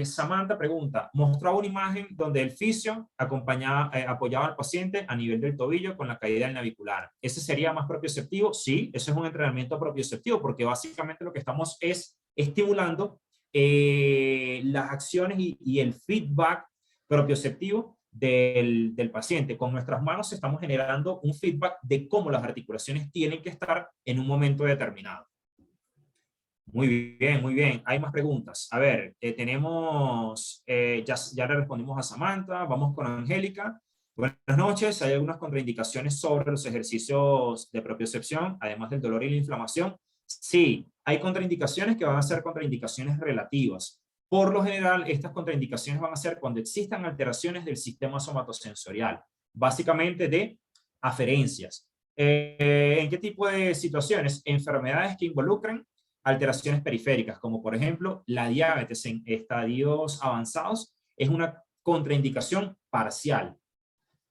Samantha pregunta, mostraba una imagen donde el fisio apoyaba al paciente a nivel del tobillo con la caída del navicular. ¿Ese sería más propioceptivo? Sí, ese es un entrenamiento propioceptivo porque básicamente lo que estamos es estimulando las acciones y el feedback propioceptivo del paciente. Con nuestras manos estamos generando un feedback de cómo las articulaciones tienen que estar en un momento determinado. Muy bien, muy bien. Hay más preguntas. A ver, tenemos, ya le respondimos a Samantha, vamos con Angélica. Buenas noches. ¿Hay algunas contraindicaciones sobre los ejercicios de propiocepción, además del dolor y la inflamación? Sí, hay contraindicaciones que van a ser contraindicaciones relativas. Por lo general, estas contraindicaciones van a ser cuando existan alteraciones del sistema somatosensorial, básicamente de aferencias. ¿En qué tipo de situaciones? Enfermedades que involucran alteraciones periféricas, como por ejemplo la diabetes en estadios avanzados, es una contraindicación parcial,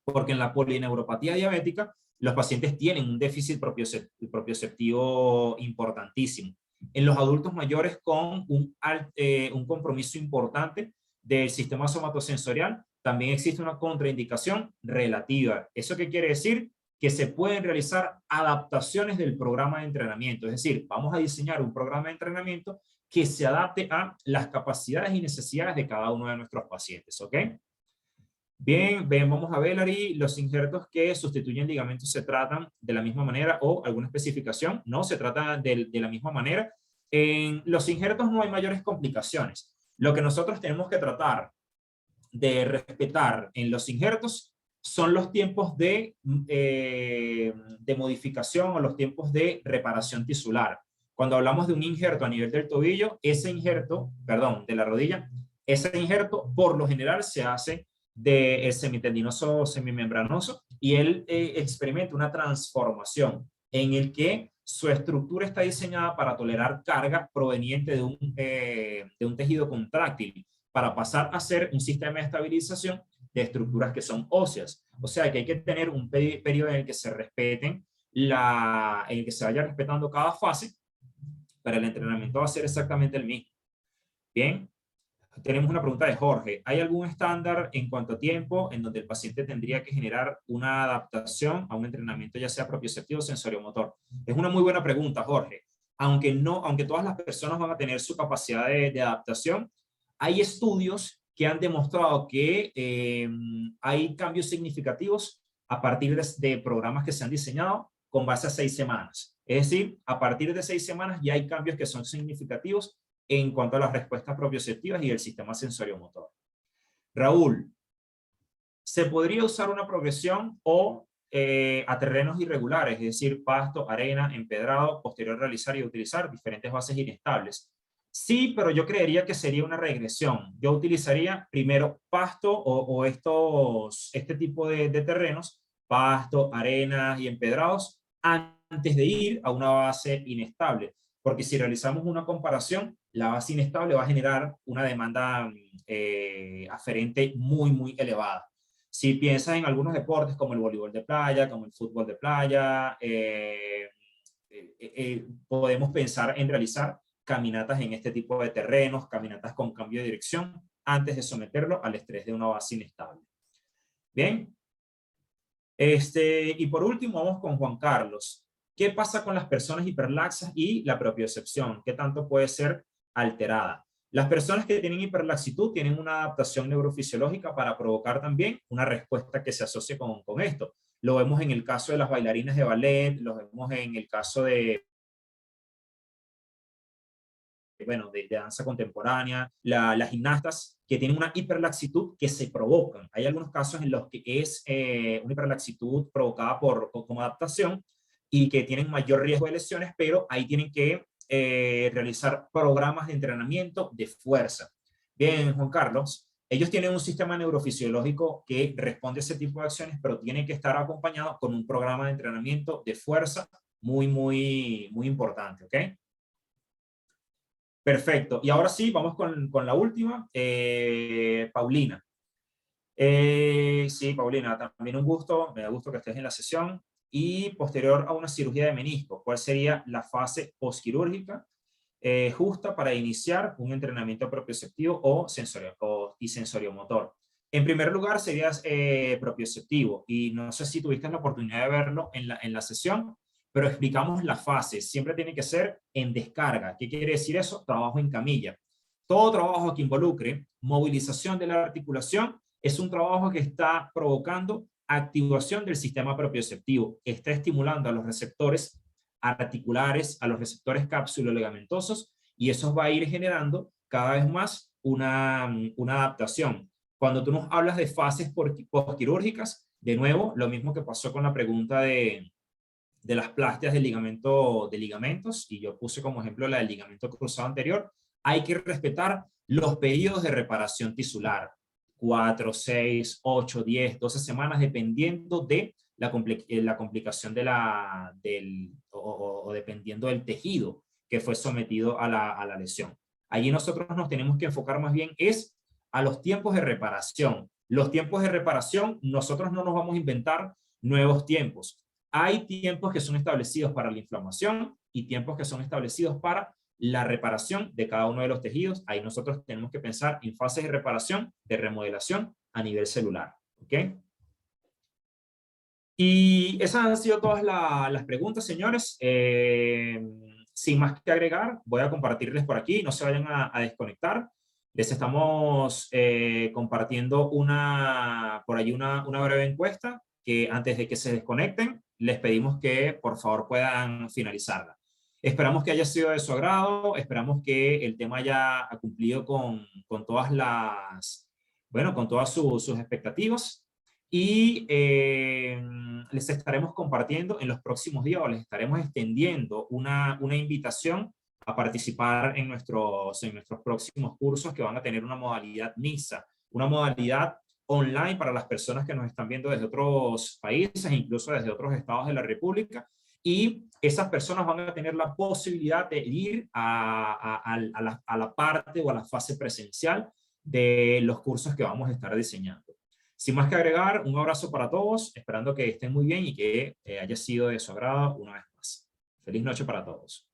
porque en la polineuropatía diabética los pacientes tienen un déficit propioceptivo importantísimo. En los adultos mayores con un compromiso importante del sistema somatosensorial, también existe una contraindicación relativa. ¿Eso qué quiere decir? Que se pueden realizar adaptaciones del programa de entrenamiento. Es decir, vamos a diseñar un programa de entrenamiento que se adapte a las capacidades y necesidades de cada uno de nuestros pacientes, ¿ok? Bien, vamos a ver, Ari, los injertos que sustituyen ligamentos se tratan de la misma manera o alguna especificación, no, se trata de la misma manera. En los injertos no hay mayores complicaciones. Lo que nosotros tenemos que tratar de respetar en los injertos son los tiempos de modificación o los tiempos de reparación tisular. Cuando hablamos de un injerto a nivel del tobillo, ese injerto, perdón, de la rodilla, ese injerto por lo general se hace de semitendinoso o semimembranoso y él experimenta una transformación en el que su estructura está diseñada para tolerar carga proveniente de un tejido contráctil para pasar a ser un sistema de estabilización de estructuras que son óseas. O sea que hay que tener un periodo en el que se respeten, en el que se vaya respetando cada fase, para el entrenamiento va a ser exactamente el mismo. Bien, tenemos una pregunta de Jorge. ¿Hay algún estándar en cuanto a tiempo en donde el paciente tendría que generar una adaptación a un entrenamiento, ya sea propioceptivo o sensoriomotor? Es una muy buena pregunta, Jorge. Aunque todas las personas van a tener su capacidad de adaptación, hay estudios que han demostrado que hay cambios significativos a partir de programas que se han diseñado con base a 6 semanas. Es decir, a partir de 6 semanas ya hay cambios que son significativos en cuanto a las respuestas propioceptivas y el sistema sensoriomotor. Raúl, ¿se podría usar una progresión o a terrenos irregulares, es decir, pasto, arena, empedrado, posterior realizar y utilizar diferentes bases inestables? Sí, pero yo creería que sería una regresión. Yo utilizaría primero pasto o este tipo de terrenos, pasto, arena y empedrados, antes de ir a una base inestable. Porque si realizamos una comparación, la base inestable va a generar una demanda aferente muy, muy elevada. Si piensas en algunos deportes como el voleibol de playa, como el fútbol de playa, podemos pensar en realizar caminatas en este tipo de terrenos, caminatas con cambio de dirección, antes de someterlo al estrés de una base inestable. Bien. Y por último, vamos con Juan Carlos. ¿Qué pasa con las personas hiperlaxas y la propiocepción? ¿Qué tanto puede ser alterada? Las personas que tienen hiperlaxitud tienen una adaptación neurofisiológica para provocar también una respuesta que se asocie con esto. Lo vemos en el caso de las bailarinas de ballet, lo vemos en el caso de danza contemporánea, las gimnastas que tienen una hiperlaxitud que se provocan. Hay algunos casos en los que es una hiperlaxitud provocada como adaptación y que tienen mayor riesgo de lesiones, pero ahí tienen que realizar programas de entrenamiento de fuerza. Bien, Juan Carlos, ellos tienen un sistema neurofisiológico que responde a ese tipo de acciones, pero tienen que estar acompañados con un programa de entrenamiento de fuerza muy, muy, muy importante, ¿ok? Perfecto. Y ahora sí, vamos con la última, Paulina. Sí, Paulina, también un gusto, me da gusto que estés en la sesión. Y posterior a una cirugía de menisco, ¿cuál sería la fase postquirúrgica justa para iniciar un entrenamiento propioceptivo y sensoriomotor? En primer lugar, serías propioceptivo, y no sé si tuviste la oportunidad de verlo en la sesión, pero explicamos las fases. Siempre tiene que ser en descarga. ¿Qué quiere decir eso? Trabajo en camilla. Todo trabajo que involucre movilización de la articulación es un trabajo que está provocando activación del sistema propioceptivo, está estimulando a los receptores articulares, a los receptores cápsulo-ligamentosos, y eso va a ir generando cada vez más una adaptación. Cuando tú nos hablas de fases postquirúrgicas, de nuevo, lo mismo que pasó con la pregunta de las plastias de ligamentos, y yo puse como ejemplo la del ligamento cruzado anterior, hay que respetar los periodos de reparación tisular, 4, 6, 8, 10, 12 semanas, dependiendo de la complicación o dependiendo del tejido que fue sometido a la lesión. Allí nosotros nos tenemos que enfocar más bien es a los tiempos de reparación. Los tiempos de reparación, nosotros no nos vamos a inventar nuevos tiempos. Hay tiempos que son establecidos para la inflamación y tiempos que son establecidos para la reparación de cada uno de los tejidos. Ahí nosotros tenemos que pensar en fases de reparación, de remodelación a nivel celular. ¿Ok? Y esas han sido todas las preguntas, señores. Sin más que agregar, voy a compartirles por aquí. No se vayan a desconectar. Les estamos compartiendo por allí una breve encuesta que antes de que se desconecten, les pedimos que por favor puedan finalizarla. Esperamos que haya sido de su agrado, esperamos que el tema haya cumplido con todas con todas sus expectativas, y les estaremos compartiendo en los próximos días, o les estaremos extendiendo una invitación a participar en nuestros próximos cursos, que van a tener una modalidad mixta, una modalidad online para las personas que nos están viendo desde otros países, incluso desde otros estados de la República, y esas personas van a tener la posibilidad de ir a la parte o a la fase presencial de los cursos que vamos a estar diseñando. Sin más que agregar, un abrazo para todos, esperando que estén muy bien y que haya sido de su agrado una vez más. Feliz noche para todos.